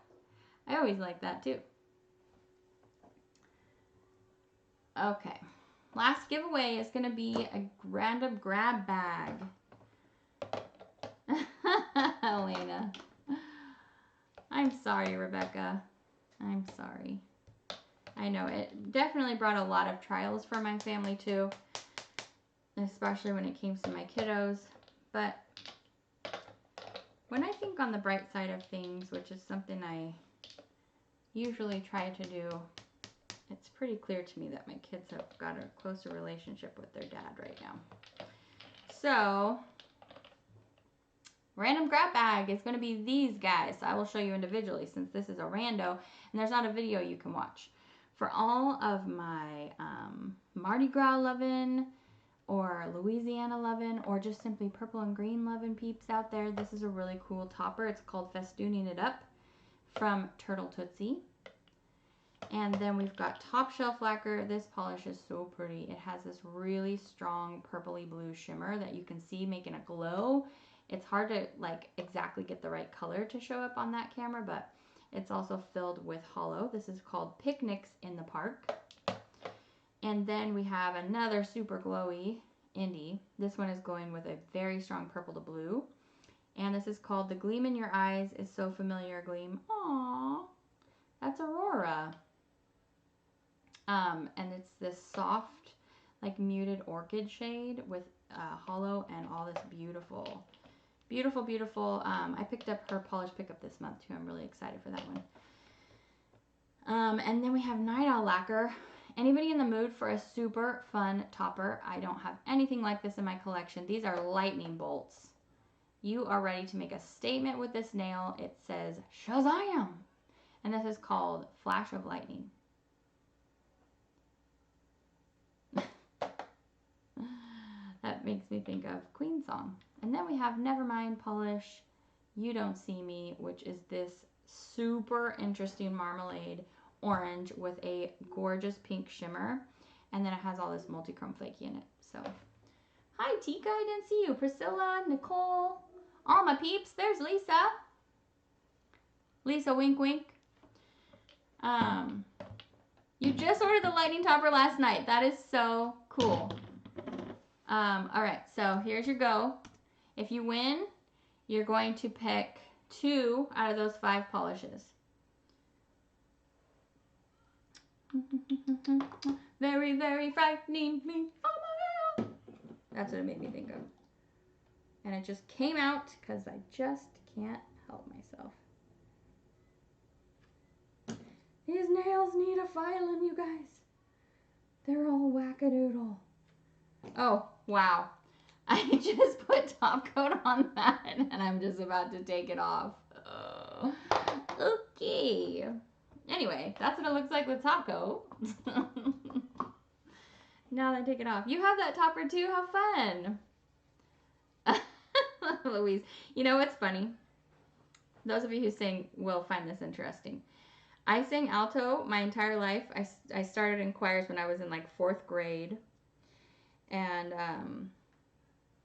I always like that too. Okay. Last giveaway is going to be a random grab bag. Elena. I'm sorry, Rebecca. I'm sorry. I know it definitely brought a lot of trials for my family too, especially when it came to my kiddos. But when I think on the bright side of things, which is something I usually try to do, it's pretty clear to me that my kids have got a closer relationship with their dad right now. So, random grab bag is going to be these guys. I will show you individually since this is a rando and there's not a video you can watch. For all of my Mardi Gras lovin' or Louisiana lovin' or just simply purple and green lovin' peeps out there, this is a really cool topper. It's called Festooning It Up from Turtle Tootsie. And then we've got Top Shelf Lacquer. This polish is so pretty. It has this really strong purpley blue shimmer that you can see making a glow. It's hard to like exactly get the right color to show up on that camera, but it's also filled with hollow. This is called Picnics in the Park. And then we have another super glowy indie. This one is going with a very strong purple to blue. And this is called The Gleam in Your Eyes is So Familiar Gleam. Aww, that's Aurora. And it's this soft, like muted orchid shade with hollow and all this beautiful, beautiful, beautiful. I picked up her polish pickup this month too. I'm really excited for that one. And then we have Night Owl Lacquer. Anybody in the mood for a super fun topper? I don't have anything like this in my collection. These are lightning bolts. You are ready to make a statement with this nail. It says Shazam! And this is called Flash of Lightning. That makes me think of Queen Song. And then we have Nevermind Polish You Don't See Me, which is this super interesting marmalade orange with a gorgeous pink shimmer. And then it has all this multi-chrome flaky in it. So, hi Tika, I didn't see you. Priscilla, Nicole, all my peeps. There's Lisa. Lisa, wink, wink. You just ordered the lightning topper last night. That is so cool. All right, so here's your go. If you win, you're going to pick 2 out of those 5 polishes. Very, very frightening me. Oh my God. That's what it made me think of. And it just came out because I just can't help myself. These nails need a filing, you guys. They're all wackadoodle. Oh, wow. I just put top coat on that and I'm just about to take it off. Okay. Anyway, that's what it looks like with top coat. Now that I take it off. You have that topper too? How fun. Louise, you know what's funny? Those of you who sing will find this interesting. I sang alto my entire life. I started in choirs when I was in like 4th grade. And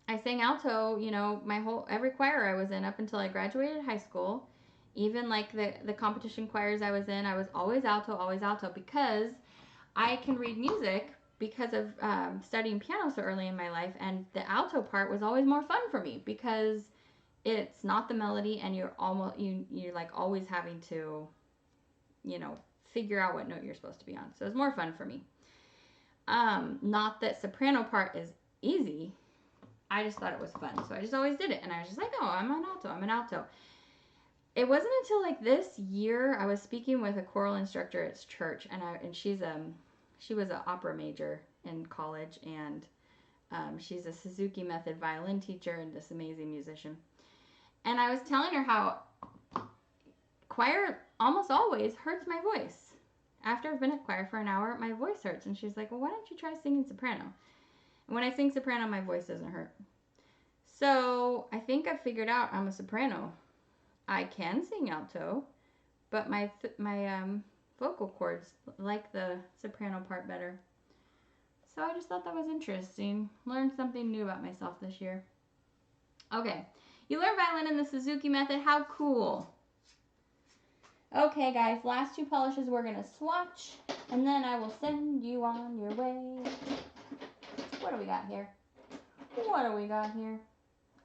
I sang alto, you know, every choir I was in up until I graduated high school. Even like the competition choirs I was in, I was always alto because I can read music because of studying piano so early in my life. And the alto part was always more fun for me because it's not the melody and you're like always having to, you know, figure out what note you're supposed to be on. So it's more fun for me. Not that soprano part is easy. I just thought it was fun. So I just always did it. And I was just like, oh, I'm an alto. It wasn't until like this year I was speaking with a choral instructor at church. And she was an opera major in college. And she's a Suzuki method violin teacher and this amazing musician. And I was telling her how choir almost always hurts my voice. After I've been at choir for an hour, my voice hurts. And she's like, well, why don't you try singing soprano? And when I sing soprano, my voice doesn't hurt. So I think I've figured out I'm a soprano. I can sing alto, but my vocal cords like the soprano part better. So I just thought that was interesting. Learned something new about myself this year. Okay, you learned violin in the Suzuki method. How cool. Okay, guys, last 2 polishes we're going to swatch, and then I will send you on your way. What do we got here?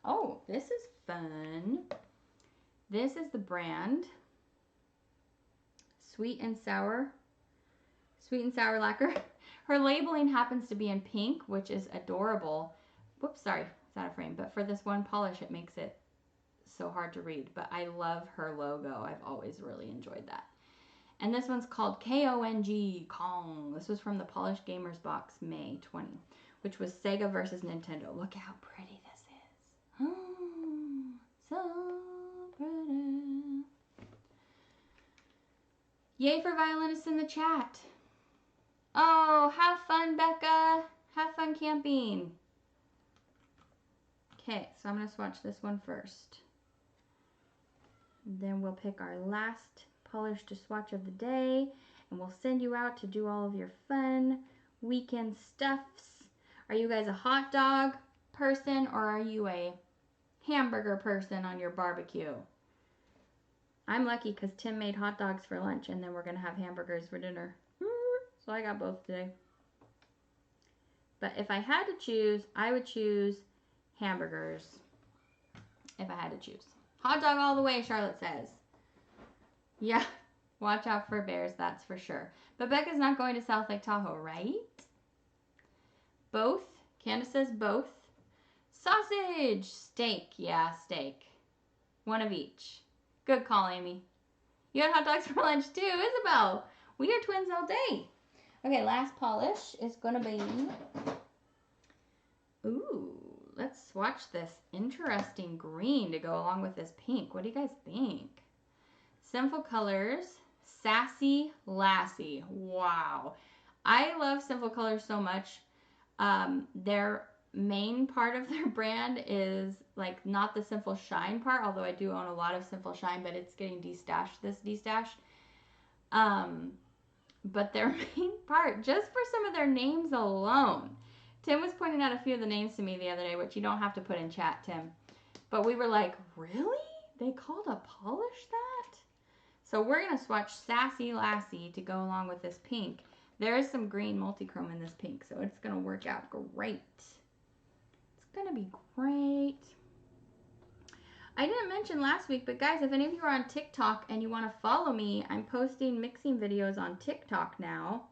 Oh, this is fun. This is the brand Sweet and Sour Lacquer. Her labeling happens to be in pink, which is adorable. Whoops, sorry, it's out of frame. But for this one polish, it makes it so hard to read. But I love her logo. I've always really enjoyed that. And this one's called K-O-N-G, Kong. This was from the Polish Gamers box, May 20, which was Sega versus Nintendo. Look how pretty this is. Oh, so pretty. Yay for violinists in the chat. Oh, have fun, Becca. Have fun camping. Okay, so I'm going to swatch this one first. Then we'll pick our last polish to swatch of the day, and we'll send you out to do all of your fun weekend stuffs. Are you guys a hot dog person or are you a hamburger person on your barbecue? I'm lucky because Tim made hot dogs for lunch and then we're going to have hamburgers for dinner. So I got both today. But if I had to choose, I would choose hamburgers if I had to choose. Hot dog all the way, Charlotte says. Yeah, watch out for bears, that's for sure. But Becca's not going to South Lake Tahoe, right? Both. Candace says both. Sausage. Steak. Yeah, steak. One of each. Good call, Amy. You had hot dogs for lunch too, Isabel. We are twins all day. Okay, last polish is going to be... Ooh, let's swatch this interesting green to go along with this pink. What do you guys think? Sinful Colors, Sassy Lassie. Wow. I love Sinful Colors so much. Their main part of their brand is like not the Sinful Shine part, although I do own a lot of Sinful Shine, but it's getting destashed, this destash. But their main part, just for some of their names alone. Tim was pointing out a few of the names to me the other day, which you don't have to put in chat, Tim. But we were like, really? They called a polish that? So we're going to swatch Sassy Lassie to go along with this pink. There is some green multichrome in this pink, so it's going to work out great. gonna be great. I didn't mention last week, but guys, if any of you are on TikTok and you want to follow me, I'm posting mixing videos on TikTok now,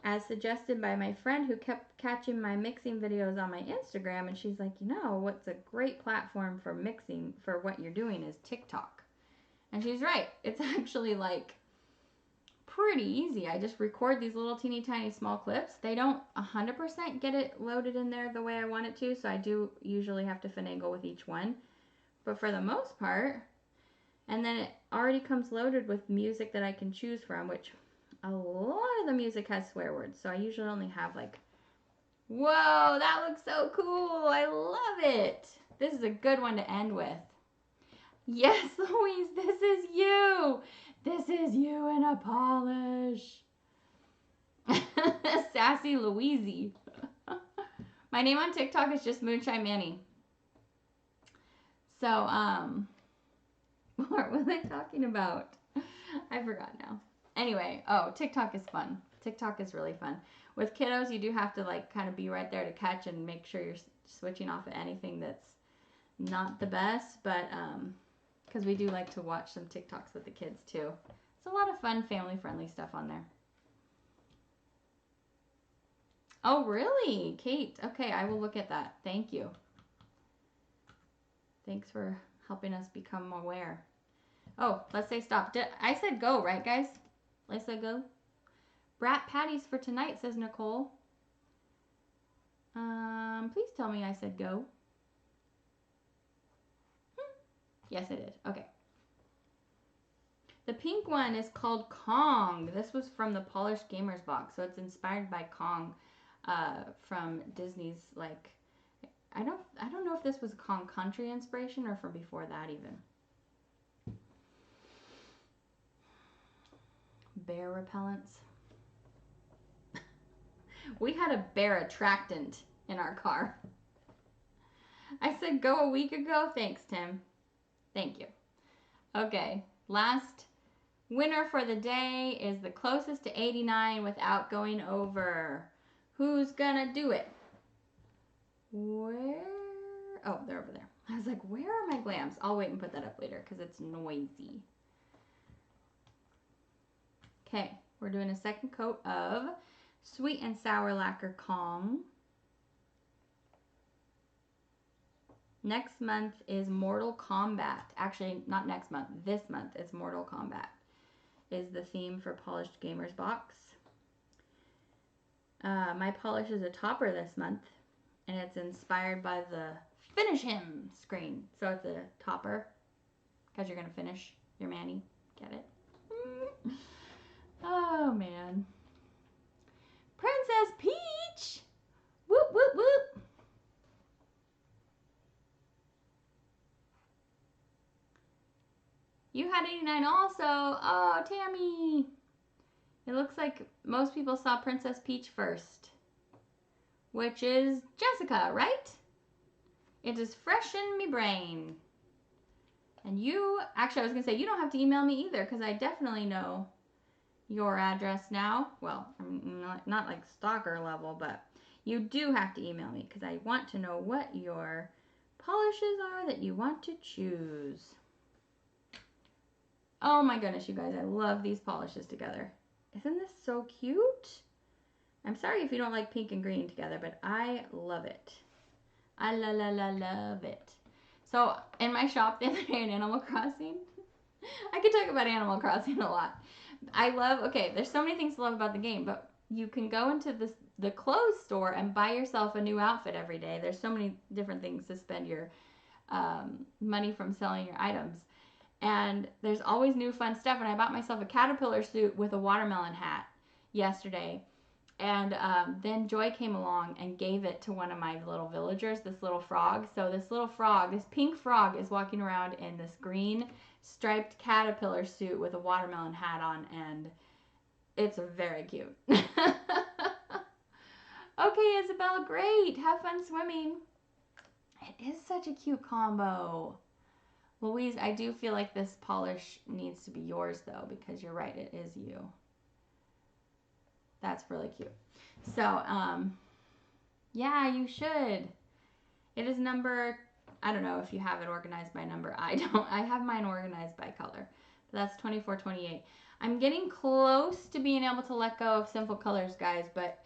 as suggested by my friend who kept catching my mixing videos on my Instagram, and she's like, you know, what's a great platform for mixing for what you're doing is TikTok. And she's right. It's actually like pretty easy. I just record these little teeny tiny small clips. They don't 100% get it loaded in there the way I want it to, so I do usually have to finagle with each one. But for the most part, and then it already comes loaded with music that I can choose from, which a lot of the music has swear words. So I usually only have like, whoa, that looks so cool. I love it. This is a good one to end with. Yes, Louise, this is you. This is you in a polish. Sassy Louise. My name on TikTok is just Moonshine Manny. So, what was I talking about? I forgot now. Anyway, oh, TikTok is fun. TikTok is really fun. With kiddos, you do have to like kind of be right there to catch and make sure you're switching off of anything that's not the best, but because we do like to watch some TikToks with the kids too. It's a lot of fun, family-friendly stuff on there. Oh, really? Kate, okay, I will look at that. Thank you. Thanks for helping us become aware. Oh, let's say stop. I said go, right, guys? Let's say go. Brat patties for tonight, says Nicole. Please tell me I said go. Yes, I did. Okay. The pink one is called Kong. This was from the Polished Gamers box, so it's inspired by Kong from Disney's, like, I don't know if this was Kong Country inspiration or from before that even. Bear repellents. We had a bear attractant in our car. I said go a week ago. Thanks, Tim. Thank you. Okay, last winner for the day is the closest to 89 without going over. Who's gonna do it? Where? Oh, they're over there. I was like, where are my glams? I'll wait and put that up later because it's noisy. Okay, we're doing a second coat of Sweet and Sour Lacquer Kong. Next month is Mortal Kombat. Actually, not next month. This month is Mortal Kombat. Is the theme for Polished Gamers box. My polish is a topper this month, and it's inspired by the Finish Him screen. So it's a topper because you're going to finish your Manny. Get it? Oh, man. Princess Peach! Whoop, whoop, whoop. You had 89 also. Oh, Tammy. It looks like most people saw Princess Peach first, which is Jessica, right? It is fresh in me brain. And you, actually I was going to say, you don't have to email me either because I definitely know your address now. Well, I mean, not like stalker level, but you do have to email me because I want to know what your polishes are that you want to choose. Oh my goodness, you guys, I love these polishes together. Isn't this so cute? I'm sorry if you don't like pink and green together, but I love it. I love it. So in my shop the other day in Animal Crossing, I could talk about Animal Crossing a lot. I love, okay, there's so many things to love about the game, but you can go into the clothes store and buy yourself a new outfit every day. There's so many different things to spend your money from selling your items. And there's always new fun stuff. And I bought myself a caterpillar suit with a watermelon hat yesterday. And then Joy came along and gave it to one of my little villagers, this little frog. So this little frog, this pink frog, is walking around in this green striped caterpillar suit with a watermelon hat on. And it's very cute. Okay, Isabel, great. Have fun swimming. It is such a cute combo. Louise, I do feel like this polish needs to be yours, though, because you're right, it is you. That's really cute. So, yeah, you should. It is number, I don't know if you have it organized by number. I don't. I have mine organized by color. But that's 2428. I'm getting close to being able to let go of Simple Colors, guys, but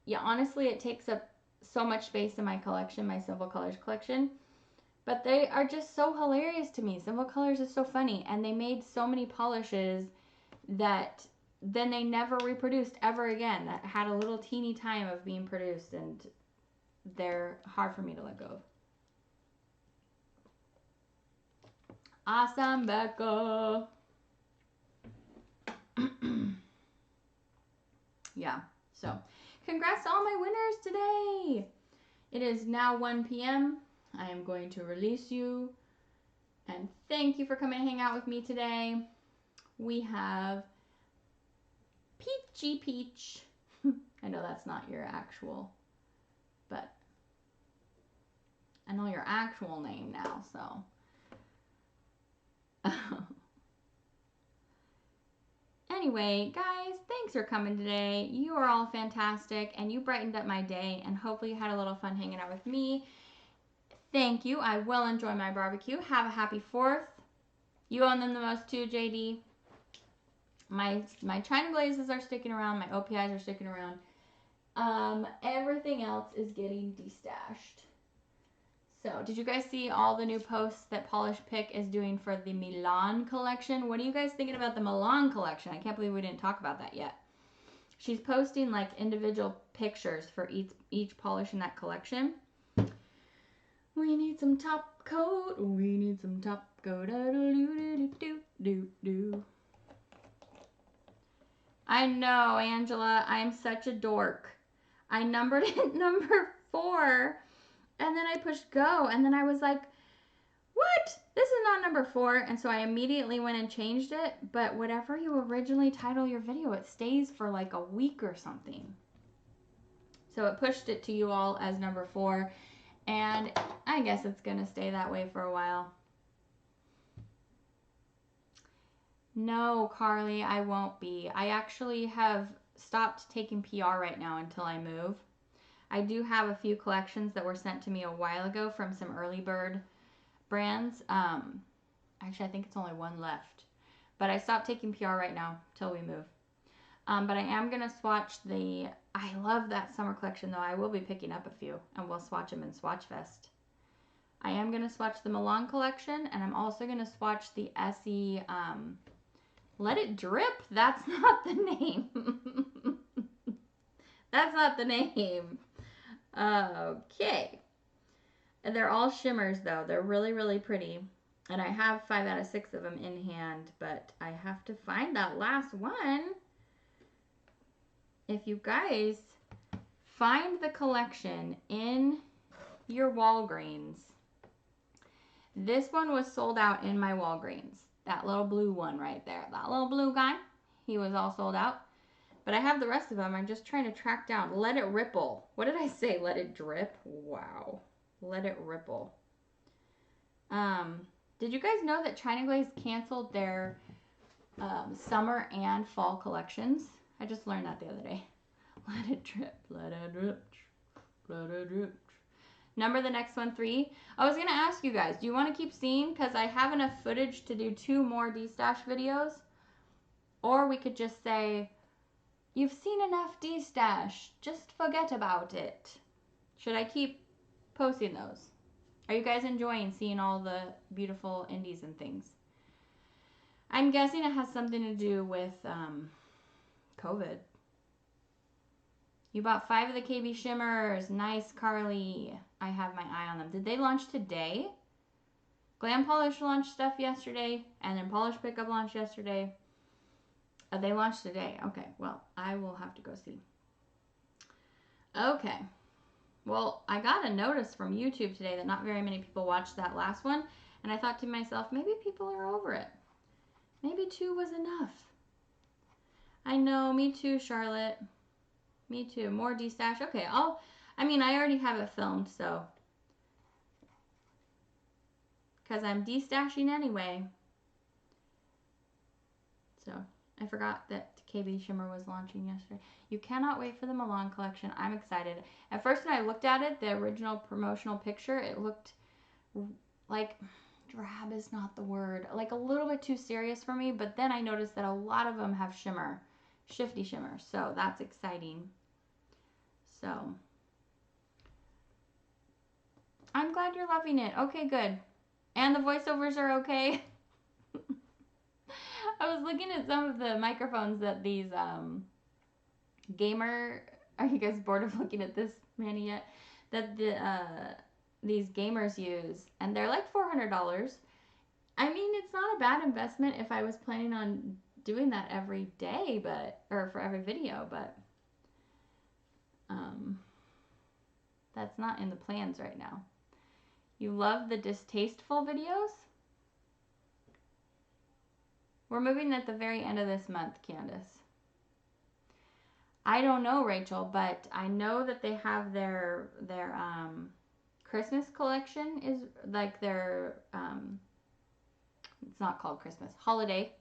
yeah, honestly, it takes up so much space in my collection, my Simple Colors collection. But they are just so hilarious to me. Simple Colors is so funny, and they made so many polishes that then they never reproduced ever again. That had a little teeny time of being produced, and they're hard for me to let go of. Awesome, Becca. Yeah, so congrats to all my winners today. It is now 1 p.m. I am going to release you. And thank you for coming to hang out with me today. We have Peachy Peach. I know that's not your actual, but I know your actual name now, so. Anyway, guys, thanks for coming today. You are all fantastic, and you brightened up my day, and hopefully you had a little fun hanging out with me. Thank you. I will enjoy my barbecue. Have a happy 4th. You own them the most too, JD. My China glazes are sticking around. My OPIs are sticking around. Everything else is getting destashed. So, did you guys see all the new posts that Polish Pick is doing for the Milan collection? What are you guys thinking about the Milan collection? I can't believe we didn't talk about that yet. She's posting like individual pictures for each polish in that collection. We need some top coat. We need some top coat. I know, Angela. I am such a dork. I numbered it number 4. And then I pushed go, and then I was like, what? This is not number 4. And so I immediately went and changed it. But whatever you originally title your video, it stays for like a week or something. So it pushed it to you all as number 4. And I guess it's going to stay that way for a while. No, Carly, I won't be. I actually have stopped taking PR right now until I move. I do have a few collections that were sent to me a while ago from some early bird brands. Actually, I think it's only one left. But I stopped taking PR right now till we move. But I am going to swatch the... I love that summer collection, though. I will be picking up a few, and we'll swatch them in Swatchfest. I am going to swatch the Milan collection, and I'm also going to swatch the Essie... Let It Drip? That's not the name. That's not the name. Okay. And they're all shimmers, though. They're really, really pretty. And I have 5 out of 6 of them in hand, but I have to find that last one. If you guys find the collection in your Walgreens, this one was sold out in my Walgreens. That little blue one right there. That little blue guy. He was all sold out. But I have the rest of them. I'm just trying to track down. Let It Ripple. What did I say? Let It Drip? Wow. Let It Ripple. Did you guys know that China Glaze canceled their summer and fall collections? I just learned that the other day. Let it drip. Let it drip. Let it drip. Number the next one, 3. I was going to ask you guys, do you want to keep seeing? Because I have enough footage to do 2 more D-Stash videos. Or we could just say... You've seen enough D-Stash. Just forget about it. Should I keep posting those? Are you guys enjoying seeing all the beautiful indies and things? I'm guessing it has something to do with COVID. You bought 5 of the KB Shimmers. Nice, Carly. I have my eye on them. Did they launch today? Glam Polish launched stuff yesterday. And then Polish Pickup launched yesterday. They launched today. Okay, well, I will have to go see. Okay. Well, I got a notice from YouTube today that not very many people watched that last one. And I thought to myself, maybe people are over it. Maybe 2 was enough. I know, me too, Charlotte. Me too. More D-Stash. Okay, I already have it filmed, so. Because I'm D-Stashing anyway. So, I forgot that KB Shimmer was launching yesterday. You cannot wait for the Milan collection. I'm excited. At first when I looked at it, the original promotional picture, it looked like, drab is not the word, like a little bit too serious for me, but then I noticed that a lot of them have shimmer, shifty shimmer, so that's exciting. So I'm glad you're loving it. Okay, good. And the voiceovers are okay. I was looking at some of the microphones that these gamer, are you guys bored of looking at this, Manny, yet? That these gamers use, and they're like $400. I mean, it's not a bad investment if I was planning on doing that every day, or for every video, but that's not in the plans right now. You love the distasteful videos? We're moving at the very end of this month, Candace. I don't know, Rachel, but I know that they have their Christmas collection is like their it's not called Christmas, holiday.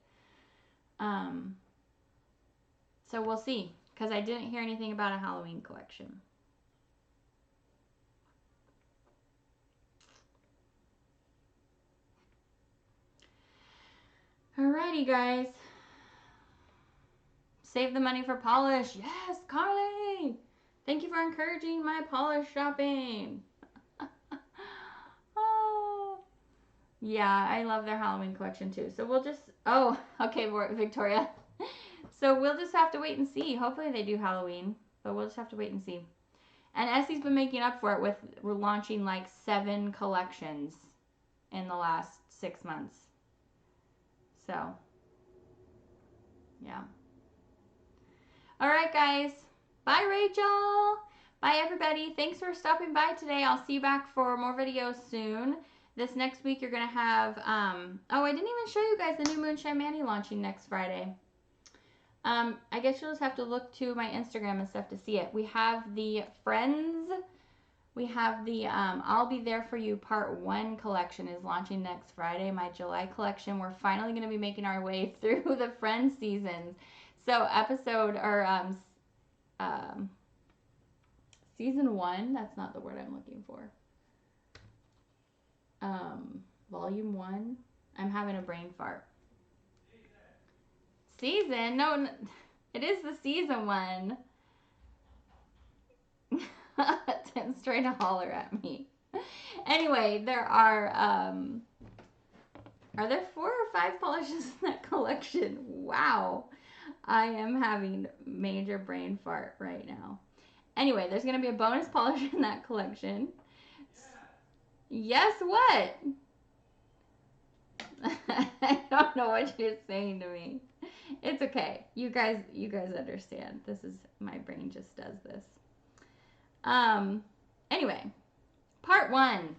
So we'll see, because I didn't hear anything about a Halloween collection. Alrighty, guys. Save the money for polish. Yes, Carly. Thank you for encouraging my polish shopping. Oh. Yeah, I love their Halloween collection too. So we'll just, oh, okay, Victoria. So we'll just have to wait and see. Hopefully they do Halloween, but we'll just have to wait and see. And Essie's been making up for it with, we're launching like 7 collections in the last 6 months. So, yeah. All right, guys. Bye, Rachel. Bye, everybody. Thanks for stopping by today. I'll see you back for more videos soon. This next week, you're going to have, oh, I didn't even show you guys the new Moonshine Manny launching next Friday. I guess you'll just have to look to my Instagram and stuff to see it. We have the Friends. We have the I'll Be There For You Part 1 collection is launching next Friday. My July collection. We're finally going to be making our way through the Friends seasons. So season 1, that's not the word I'm looking for. Volume 1. I'm having a brain fart. Season? No, it is the season 1. Tim's trying to holler at me. Anyway, there are there 4 or 5 polishes in that collection? Wow. I am having major brain fart right now. Anyway, there's going to be a bonus polish in that collection. Yes, what? I don't know what you're saying to me. It's okay. You guys understand. This is, my brain just does this. Anyway, part one.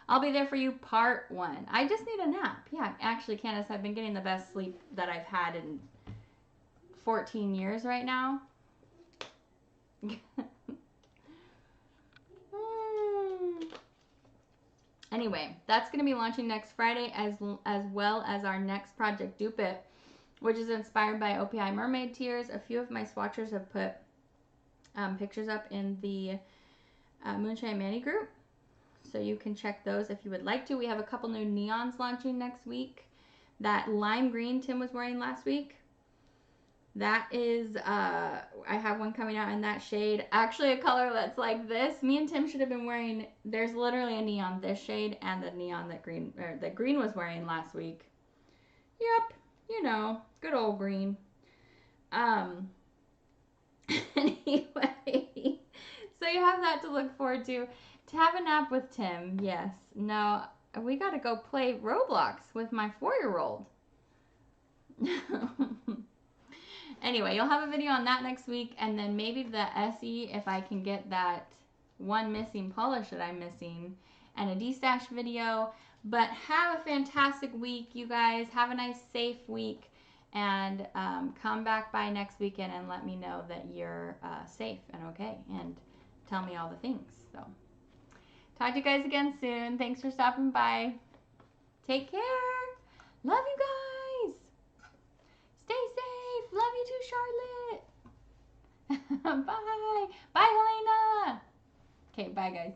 I'll Be There For You, part 1. I just need a nap. Yeah, actually, Candace, I've been getting the best sleep that I've had in 14 years right now. Anyway, that's going to be launching next Friday as well as our next project, Dupe It, which is inspired by OPI Mermaid Tears. A few of my swatchers have put pictures up in the Moonshine Manny group, so you can check those if you would like to. We have a couple new neons launching next week. That lime green Tim was wearing last week, that is, I have one coming out in that shade. Actually, a color that's like this. Me and Tim should have been wearing, there's literally a neon this shade and the neon that green was wearing last week. Yep, you know, good old green. Anyway, so you have that to look forward to. To have a nap with Tim, yes. No, we got to go play Roblox with my 4-year-old. Anyway, you'll have a video on that next week, and then maybe the SE, if I can get that one missing polish that I'm missing, and a D-stash video. But have a fantastic week, you guys. Have a nice, safe week, and come back by next weekend and let me know that you're safe and okay, and tell me all the things. So, talk to you guys again soon. Thanks for stopping by. Take care. Love you guys. Love you too, Charlotte. Bye. Bye, Helena. Okay, bye, guys.